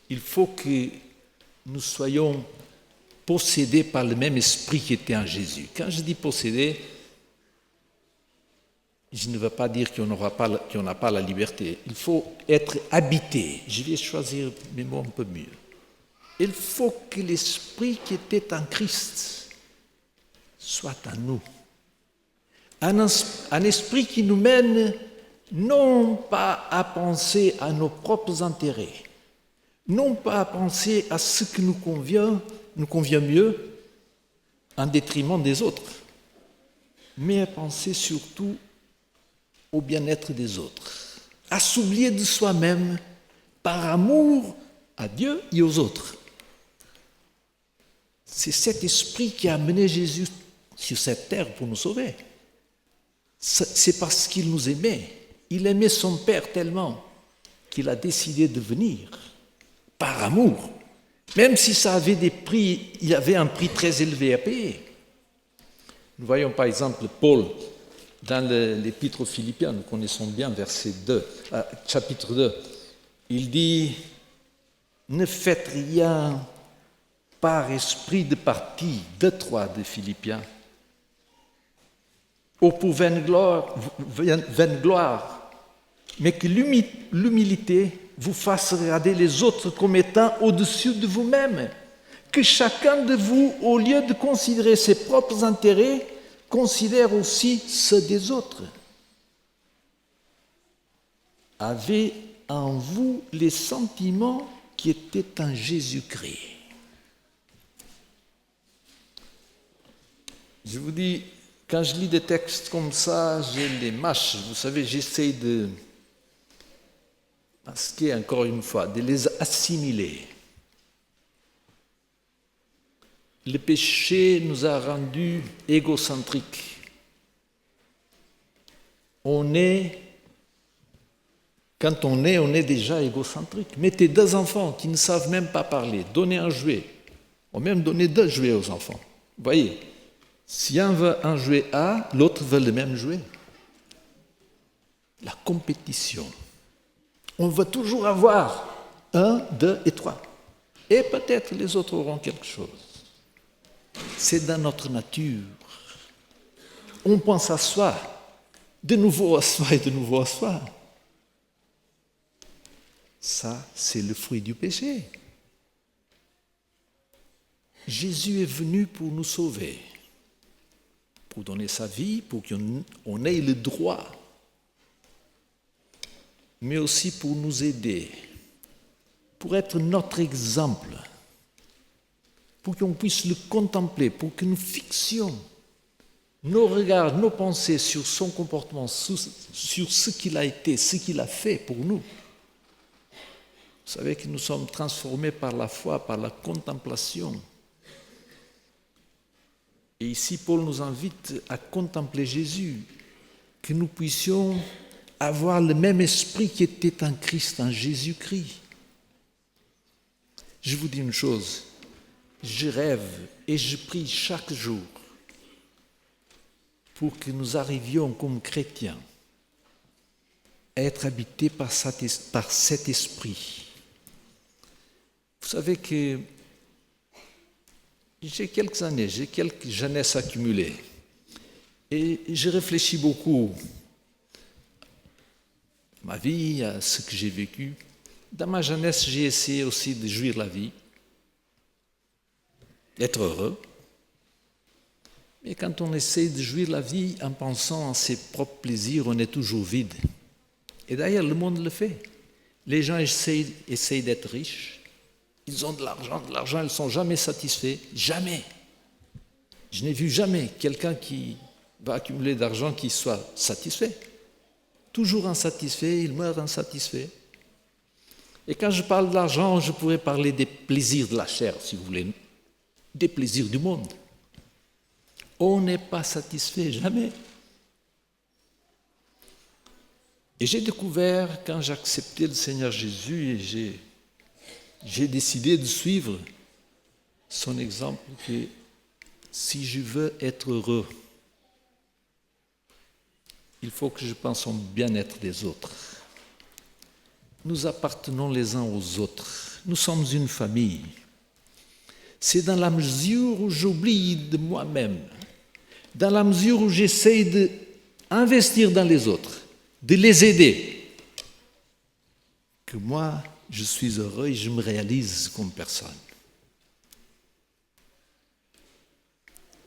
il faut que nous soyons possédés par le même esprit qui était en Jésus. Quand je dis possédés, je ne veux pas dire qu'on n'a pas la liberté. Il faut être habité. Je vais choisir mes mots un peu mieux. Il faut que l'esprit qui était en Christ soit en nous. Un esprit qui nous mène non pas à penser à nos propres intérêts, non pas à penser à ce qui nous convient mieux en détriment des autres, mais à penser surtout au bien-être des autres, à s'oublier de soi-même par amour à Dieu et aux autres. C'est cet esprit qui a amené Jésus sur cette terre pour nous sauver. C'est parce qu'il nous aimait. Il aimait son Père tellement qu'il a décidé de venir par amour. Même si ça avait des prix, il y avait un prix très élevé à payer. Nous voyons par exemple Paul dans l'Épître aux Philippiens, nous connaissons bien chapitre 2. Il dit « Ne faites rien par esprit de parti, 2-3 des Philippiens, ou pour vaingloire, mais que l'humilité vous fasse regarder les autres comme étant au-dessus de vous-même. Que chacun de vous, au lieu de considérer ses propres intérêts, considère aussi ceux des autres. Avez en vous les sentiments qui étaient en Jésus-Christ. » Je vous dis, quand je lis des textes comme ça, je les mâche. Vous savez, j'essaie de masquer encore une fois, de les assimiler. Le péché nous a rendus égocentriques. Quand on est déjà égocentrique. Mettez 2 enfants qui ne savent même pas parler, donnez un jouet, ou même donnez 2 jouets aux enfants. Vous voyez, si un veut un jouet A, l'autre veut le même jouet. La compétition. On veut toujours avoir 1, 2 et 3. Et peut-être les autres auront quelque chose. C'est dans notre nature. On pense à soi, de nouveau à soi et de nouveau à soi. Ça, c'est le fruit du péché. Jésus est venu pour nous sauver, pour donner sa vie, pour qu'on ait le droit, mais aussi pour nous aider, pour être notre exemple, pour qu'on puisse le contempler, pour que nous fixions nos regards, nos pensées sur son comportement, sur ce qu'il a été, ce qu'il a fait pour nous. Vous savez que nous sommes transformés par la foi, par la contemplation. Et ici, Paul nous invite à contempler Jésus, que nous puissions avoir le même esprit qui était en Christ, en Jésus-Christ. Je vous dis une chose, je rêve et je prie chaque jour pour que nous arrivions comme chrétiens à être habités par cet esprit. Vous savez que j'ai quelques années, j'ai quelques jeunesses accumulées et je réfléchis beaucoup à ma vie, à ce que j'ai vécu. Dans ma jeunesse, j'ai essayé aussi de jouir la vie, d'être heureux. Mais quand on essaie de jouir la vie en pensant à ses propres plaisirs, on est toujours vide. Et d'ailleurs, le monde le fait. Les gens essayent d'être riches. Ils ont de l'argent, ils ne sont jamais satisfaits. Jamais. Je n'ai vu jamais quelqu'un qui va accumuler d'argent qui soit satisfait. Toujours insatisfait, il meurt insatisfait. Et quand je parle d'argent, je pourrais parler des plaisirs de la chair, si vous voulez, des plaisirs du monde. On n'est pas satisfait, jamais. Et j'ai découvert, quand j'ai accepté le Seigneur Jésus, et j'ai décidé de suivre son exemple, que si je veux être heureux, il faut que je pense au bien-être des autres. Nous appartenons les uns aux autres. Nous sommes une famille. C'est dans la mesure où j'oublie de moi-même, dans la mesure où j'essaie d'investir dans les autres, de les aider, que moi, je suis heureux et je me réalise comme personne.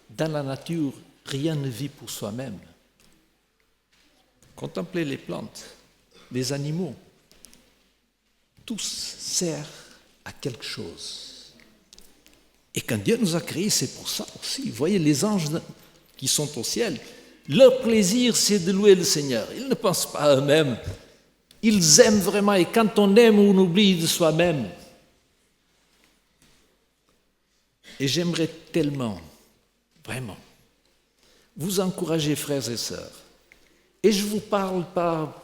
Dans la nature, rien ne vit pour soi-même. Contemplez les plantes, les animaux, tous servent à quelque chose. Et quand Dieu nous a créés, c'est pour ça aussi. Vous voyez, les anges qui sont au ciel, leur plaisir, c'est de louer le Seigneur. Ils ne pensent pas à eux-mêmes. Ils aiment vraiment. Et quand on aime, on oublie de soi-même. Et j'aimerais tellement, vraiment, vous encourager, frères et sœurs. Et je vous parle par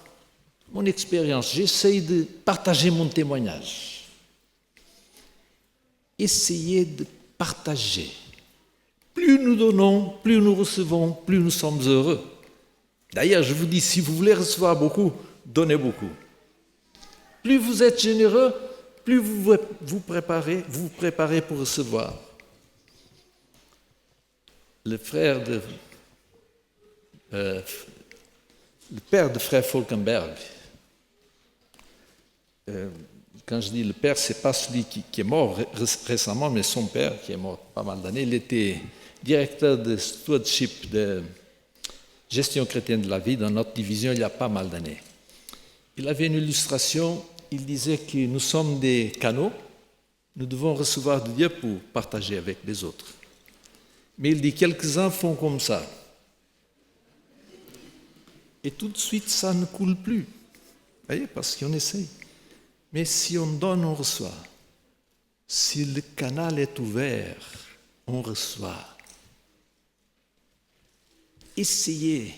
mon expérience. J'essaye de partager mon témoignage. Essayez de partager. Plus nous donnons, plus nous recevons, plus nous sommes heureux. D'ailleurs, je vous dis, si vous voulez recevoir beaucoup, donnez beaucoup. Plus vous êtes généreux, plus vous préparez pour recevoir. Le père de frère Falkenberg, quand je dis le père, ce n'est pas celui qui est mort récemment, mais son père qui est mort pas mal d'années. Il était directeur de stewardship, de gestion chrétienne de la vie dans notre division il y a pas mal d'années. Il avait une illustration, il disait que nous sommes des canaux, nous devons recevoir de Dieu pour partager avec les autres. Mais il dit, quelques-uns font comme ça. Et tout de suite, ça ne coule plus. Vous voyez, parce qu'on essaye. Mais si on donne, on reçoit. Si le canal est ouvert, on reçoit. Essayez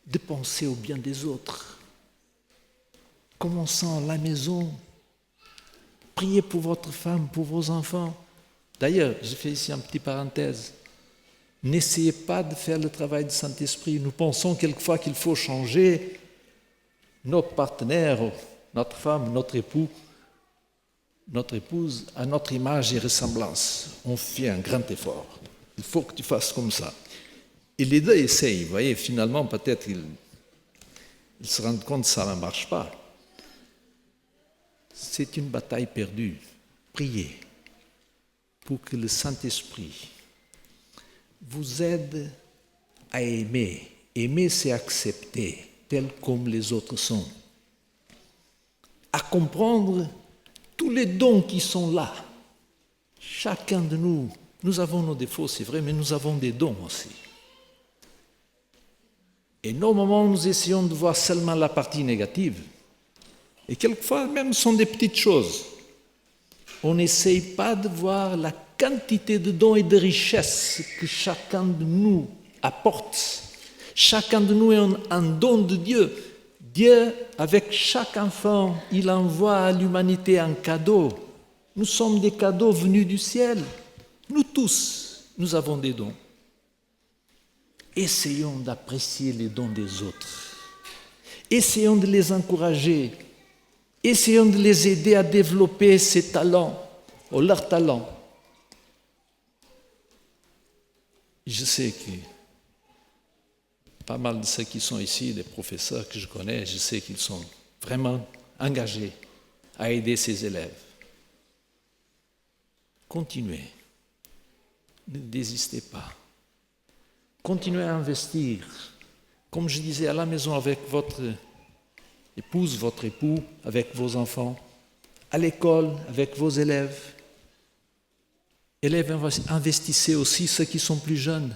de penser au bien des autres. Commençons à la maison. Priez pour votre femme, pour vos enfants. D'ailleurs, je fais ici une petite parenthèse. N'essayez pas de faire le travail du Saint-Esprit. Nous pensons quelquefois qu'il faut changer nos partenaires, notre femme, notre époux, notre épouse, à notre image et ressemblance. On fait un grand effort. Il faut que tu fasses comme ça. Et les deux essayent. Vous voyez, finalement, peut-être ils se rendent compte que ça ne marche pas. C'est une bataille perdue. Priez pour que le Saint-Esprit vous aide à aimer. Aimer, c'est accepter tel comme les autres sont. À comprendre tous les dons qui sont là. Chacun de nous, nous avons nos défauts, c'est vrai, mais nous avons des dons aussi. Et normalement, nous essayons de voir seulement la partie négative. Et quelquefois, même, ce sont des petites choses. On n'essaye pas de voir la quantité de dons et de richesses que chacun de nous apporte. Chacun de nous est un don de Dieu. Dieu, avec chaque enfant, il envoie à l'humanité un cadeau. Nous sommes des cadeaux venus du ciel. Nous tous, nous avons des dons. Essayons d'apprécier les dons des autres. Essayons de les encourager. Essayons de les aider à développer ses talents, ou leurs talents. Je sais que pas mal de ceux qui sont ici, des professeurs que je connais, je sais qu'ils sont vraiment engagés à aider ces élèves. Continuez. Ne désistez pas. Continuez à investir. Comme je disais, à la maison avec votre épouse, votre époux, avec vos enfants, à l'école, avec vos élèves. Élèves, investissez aussi ceux qui sont plus jeunes.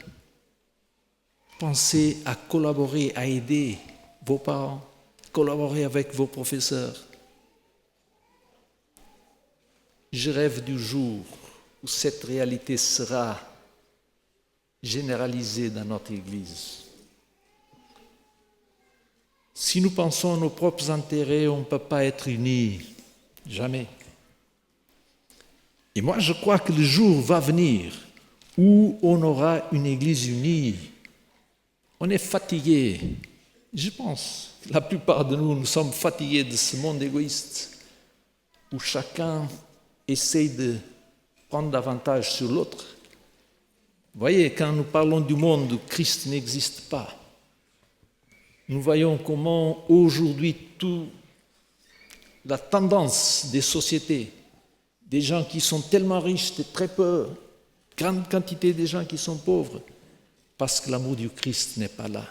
Pensez à collaborer, à aider vos parents, collaborer avec vos professeurs. Je rêve du jour où cette réalité sera généralisée dans notre Église. Si nous pensons à nos propres intérêts, on ne peut pas être unis. Jamais. Et moi, je crois que le jour va venir où on aura une Église unie. On est fatigué. Je pense que la plupart de nous sommes fatigués de ce monde égoïste où chacun essaye de prendre davantage sur l'autre. Vous voyez, quand nous parlons du monde où Christ n'existe pas, nous voyons comment aujourd'hui toute la tendance des sociétés, des gens qui sont tellement riches, de très peu, grande quantité de gens qui sont pauvres, parce que l'amour du Christ n'est pas là.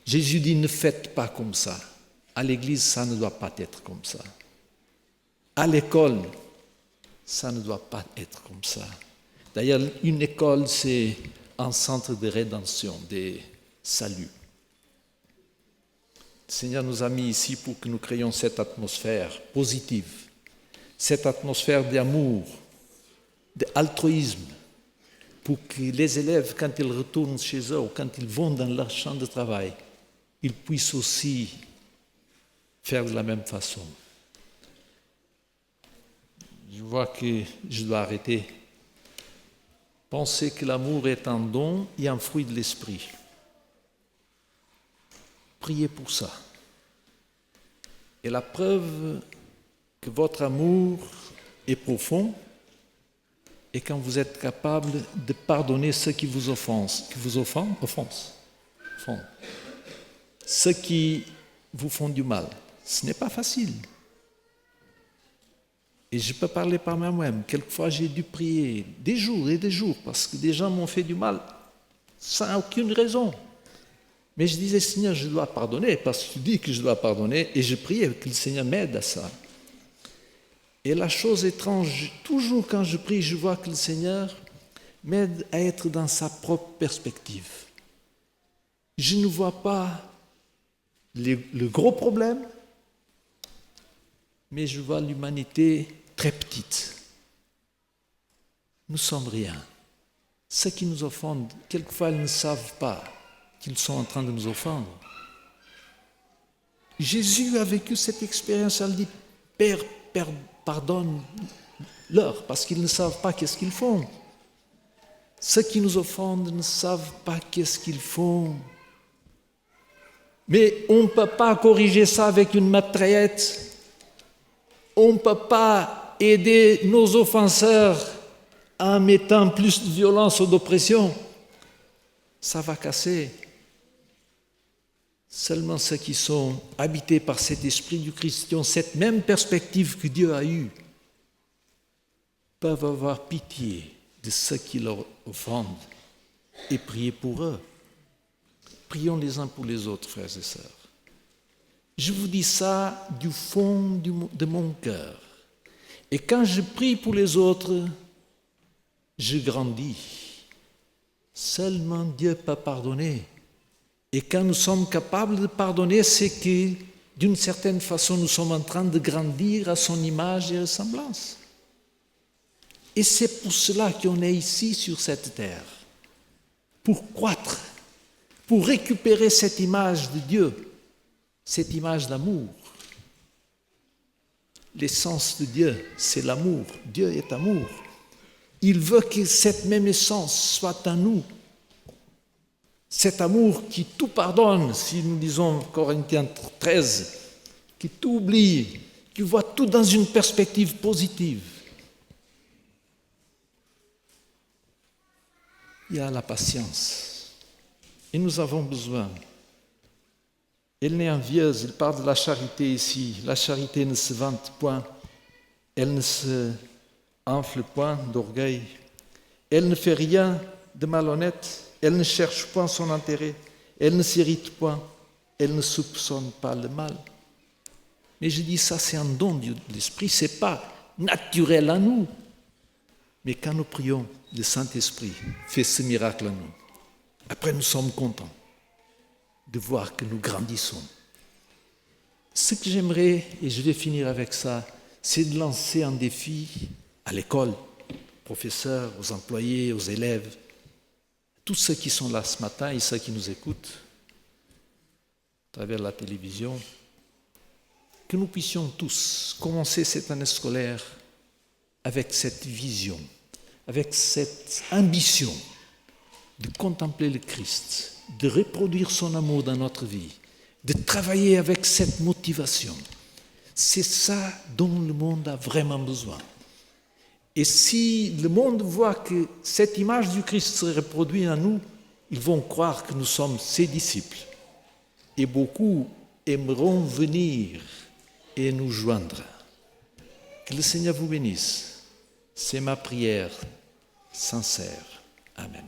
Jésus dit, ne faites pas comme ça. À l'église, ça ne doit pas être comme ça. À l'école, ça ne doit pas être comme ça. D'ailleurs, une école, c'est un centre de rédemption, de salut. Le Seigneur nous a mis ici pour que nous créions cette atmosphère positive, cette atmosphère d'amour, d'altruisme pour que les élèves, quand ils retournent chez eux ou quand ils vont dans leur champ de travail, ils puissent aussi faire de la même façon. Je vois que je dois arrêter. Pensez que l'amour est un don et un fruit de l'esprit. Priez pour ça. Et la preuve que votre amour est profond est quand vous êtes capable de pardonner ceux qui vous offensent, ceux qui vous font du mal. Ce n'est pas facile. Et je peux parler par moi-même. Quelquefois, j'ai dû prier des jours et des jours parce que des gens m'ont fait du mal sans aucune raison. Mais je disais, Seigneur, je dois pardonner parce que tu dis que je dois pardonner. Et je priais que le Seigneur m'aide à ça. Et la chose étrange, toujours quand je prie, je vois que le Seigneur m'aide à être dans sa propre perspective. Je ne vois pas le gros problème, mais je vois l'humanité très petite. Nous sommes rien. Ceux qui nous offendent, quelquefois, ils ne savent pas qu'ils sont en train de nous offendre. Jésus a vécu cette expérience, il dit, Père, pardonne-leur, parce qu'ils ne savent pas qu'est-ce qu'ils font. Ceux qui nous offendent ne savent pas qu'est-ce qu'ils font. Mais on ne peut pas corriger ça avec une matraillette. On ne peut pas aider nos offenseurs en mettant plus de violence ou d'oppression. Ça va casser. Seulement ceux qui sont habités par cet esprit du Christ, qui ont cette même perspective que Dieu a eue, peuvent avoir pitié de ceux qui leur offendent et prier pour eux. Prions les uns pour les autres, frères et sœurs. Je vous dis ça du fond de mon cœur. Et quand je prie pour les autres, je grandis. Seulement Dieu peut pardonner. Et quand nous sommes capables de pardonner, c'est que, d'une certaine façon, nous sommes en train de grandir à son image et ressemblance. Et c'est pour cela qu'on est ici sur cette terre, pour croître, pour récupérer cette image de Dieu, cette image d'amour. L'essence de Dieu, c'est l'amour. Dieu est amour. Il veut que cette même essence soit en nous. Cet amour qui tout pardonne, si nous disons Corinthiens 13, qui tout oublie, qui voit tout dans une perspective positive. Il y a la patience. Et nous avons besoin. Elle n'est envieuse, il parle de la charité ici. La charité ne se vante point, elle ne se enfle point d'orgueil, elle ne fait rien de malhonnête, elle ne cherche point son intérêt, elle ne s'irrite point, elle ne soupçonne pas le mal. Mais je dis ça, c'est un don de l'Esprit, ce n'est pas naturel à nous. Mais quand nous prions, le Saint-Esprit fait ce miracle en nous. Après, nous sommes contents de voir que nous grandissons. Ce que j'aimerais, et je vais finir avec ça, c'est de lancer un défi à l'école, aux professeurs, aux employés, aux élèves, tous ceux qui sont là ce matin et ceux qui nous écoutent à travers la télévision, que nous puissions tous commencer cette année scolaire avec cette vision, avec cette ambition de contempler le Christ, de reproduire son amour dans notre vie, de travailler avec cette motivation. C'est ça dont le monde a vraiment besoin. Et si le monde voit que cette image du Christ se reproduit en nous, ils vont croire que nous sommes ses disciples. Et beaucoup aimeront venir et nous joindre. Que le Seigneur vous bénisse. C'est ma prière sincère. Amen.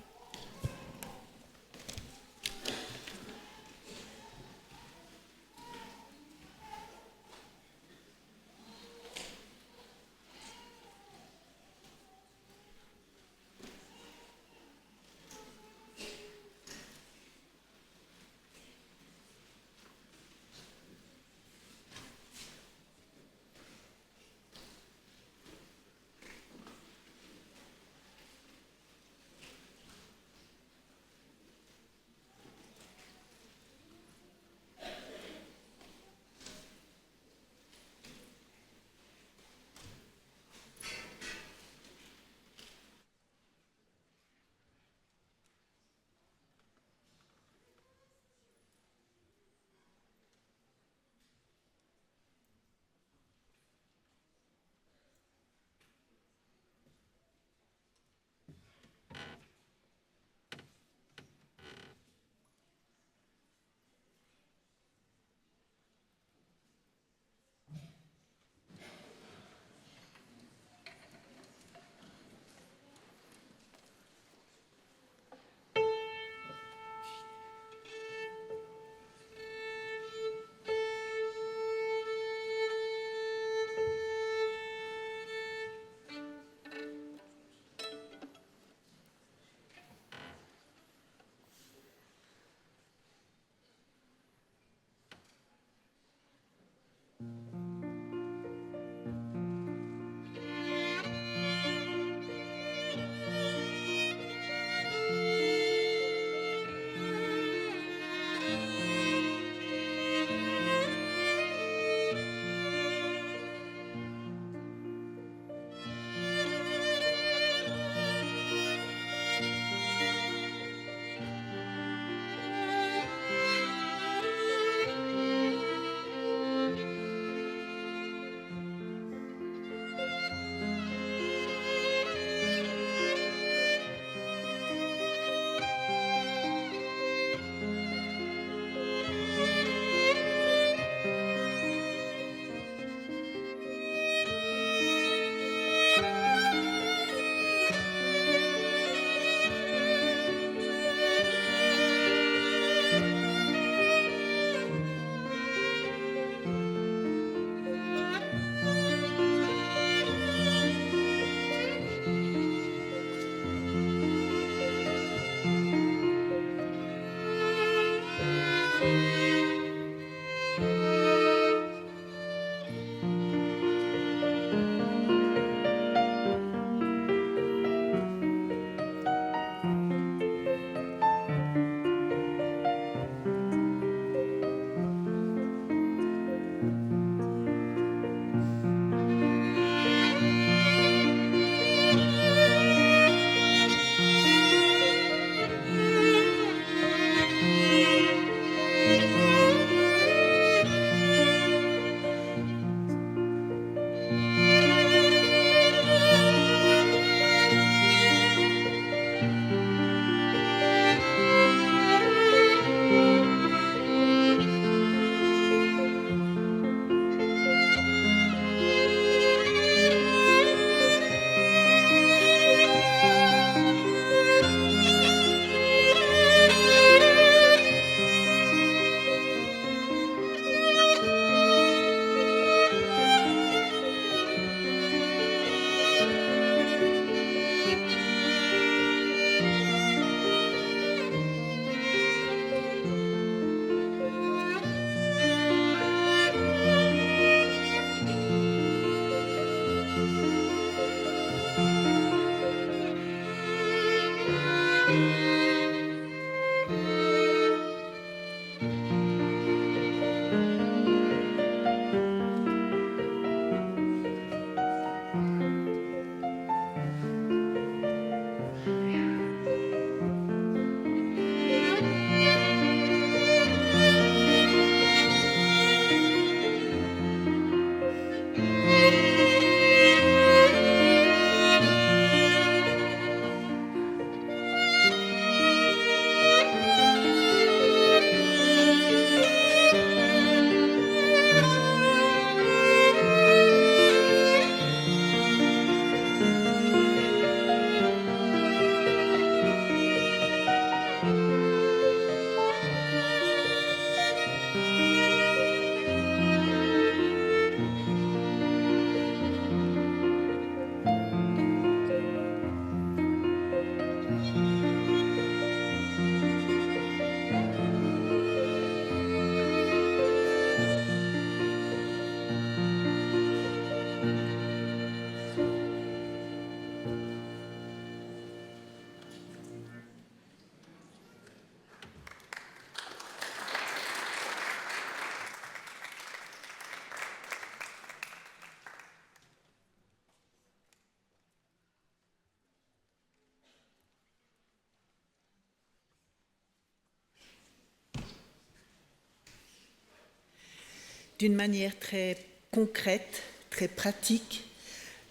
D'une manière très concrète, très pratique,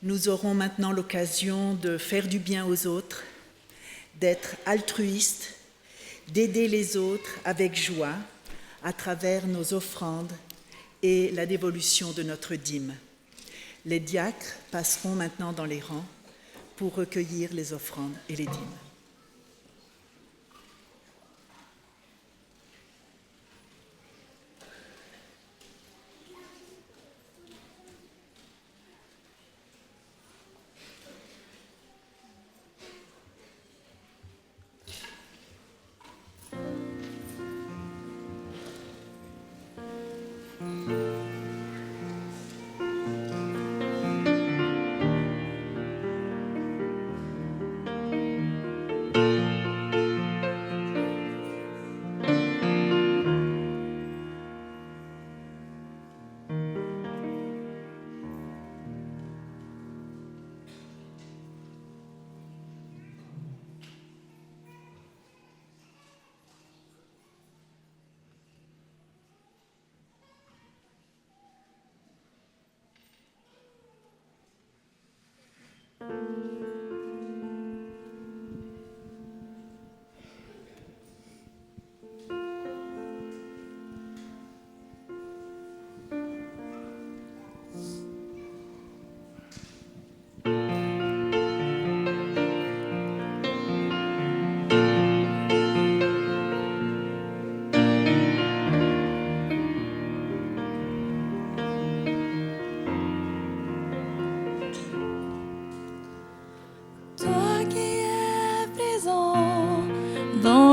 nous aurons maintenant l'occasion de faire du bien aux autres, d'être altruistes, d'aider les autres avec joie à travers nos offrandes et la dévolution de notre dîme. Les diacres passeront maintenant dans les rangs pour recueillir les offrandes et les dîmes.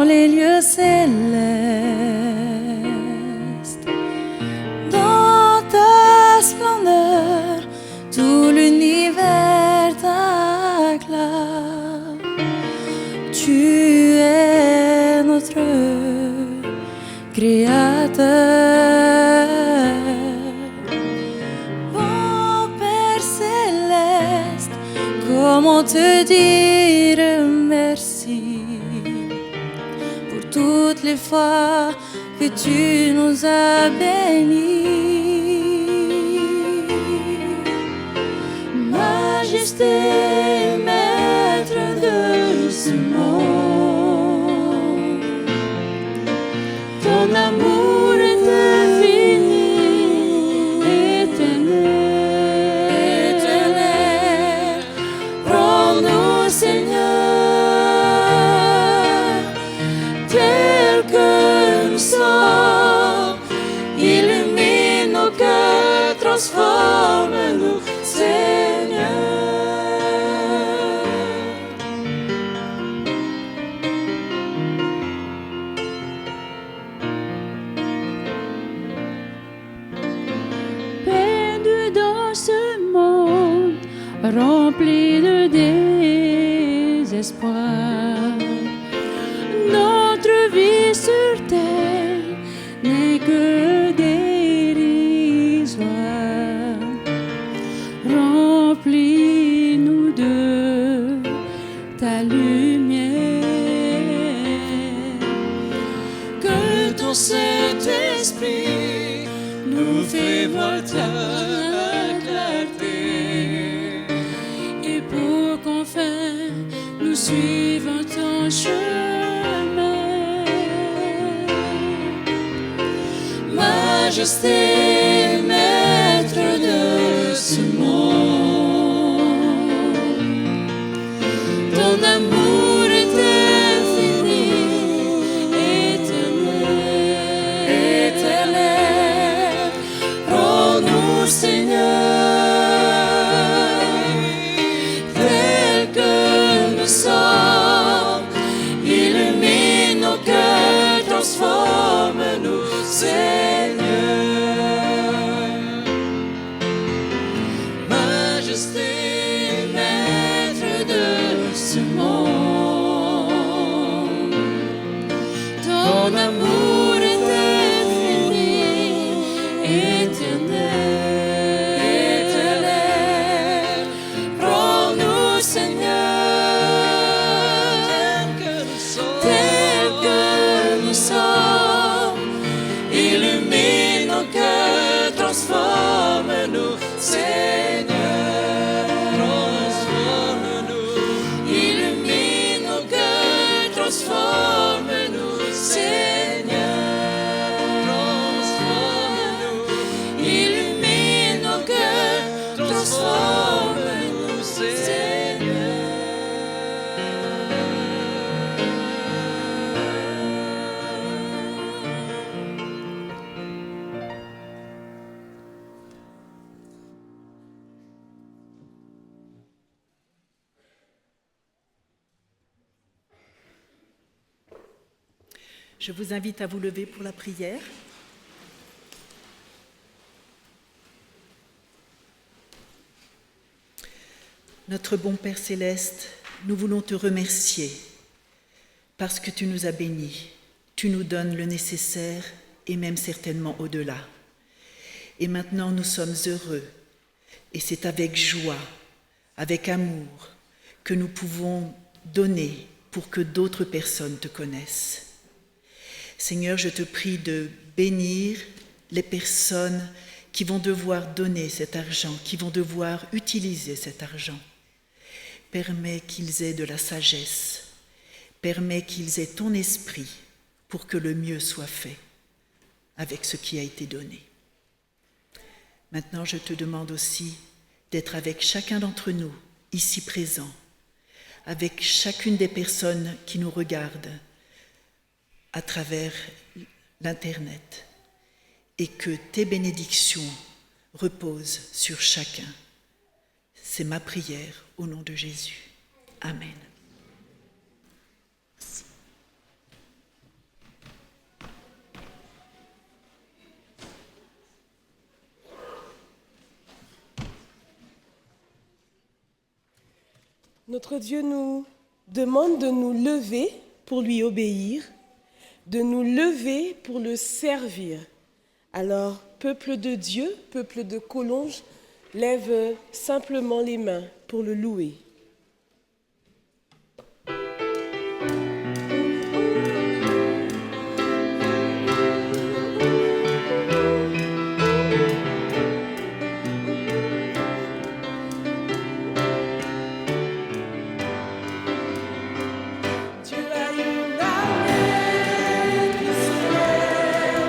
Les lieux célestes, dans ta splendeur, tout l'univers t'acclame. Tu es notre Créateur. Bon Père céleste, comment te dire merci toutes les fois que tu nous as bénis. Majesté, maître de ce monde, ton amour est infini, éternel. Rends-nous, Seigneur, tel que nous sommes, illumine nos cœurs, transforme-nous, Seigneur. Perdu dans ce monde, rempli de désespoir, nous fait voir ta clarté. Et pour qu'enfin nous suivons ton chemin. Majesté, maître de ce monde, ton amour est infini, éternel, éternel. Rends-nous, Seigneur, tel que nous sommes, illumine nos cœurs, transforme-nous, Seigneur. Majesté, maître de ce monde, ton amour est infini, éternel, éternel. Prends-nous, Seigneur, tel que nous sommes, illumine nos cœurs, transforme-nous, Seigneur, transforme-nous, illumine nos cœurs, transforme-nous, Seigneur, transforme-nous, illumine nos cœurs, transforme-nous, Seigneur. Je vous invite à vous lever pour la prière. Notre bon Père Céleste, nous voulons te remercier parce que tu nous as bénis, tu nous donnes le nécessaire et même certainement au-delà. Et maintenant nous sommes heureux et c'est avec joie, avec amour que nous pouvons donner pour que d'autres personnes te connaissent. Seigneur, je te prie de bénir les personnes qui vont devoir donner cet argent, qui vont devoir utiliser cet argent. Permets qu'ils aient de la sagesse, permets qu'ils aient ton esprit pour que le mieux soit fait avec ce qui a été donné. Maintenant, je te demande aussi d'être avec chacun d'entre nous, ici présents, avec chacune des personnes qui nous regardent à travers l'Internet, et que tes bénédictions reposent sur chacun. C'est ma prière au nom de Jésus. Amen. Merci. Notre Dieu nous demande de nous lever pour lui obéir, de nous lever pour le servir. Alors, peuple de Dieu, peuple de Collonges, lève simplement les mains pour le louer. Tu as une armée qui se lève.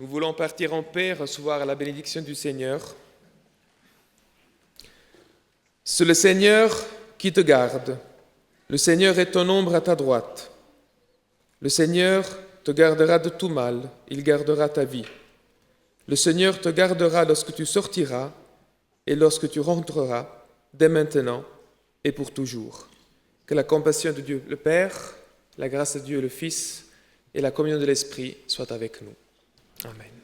Nous voulons partir en paix, recevoir la bénédiction du Seigneur. C'est le Seigneur qui te garde. Le Seigneur est ton ombre à ta droite. Le Seigneur te gardera de tout mal, il gardera ta vie. Le Seigneur te gardera lorsque tu sortiras et lorsque tu rentreras, dès maintenant et pour toujours. Que la compassion de Dieu le Père, la grâce de Dieu le Fils et la communion de l'Esprit soient avec nous. Amen.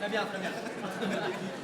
Très bien, très bien.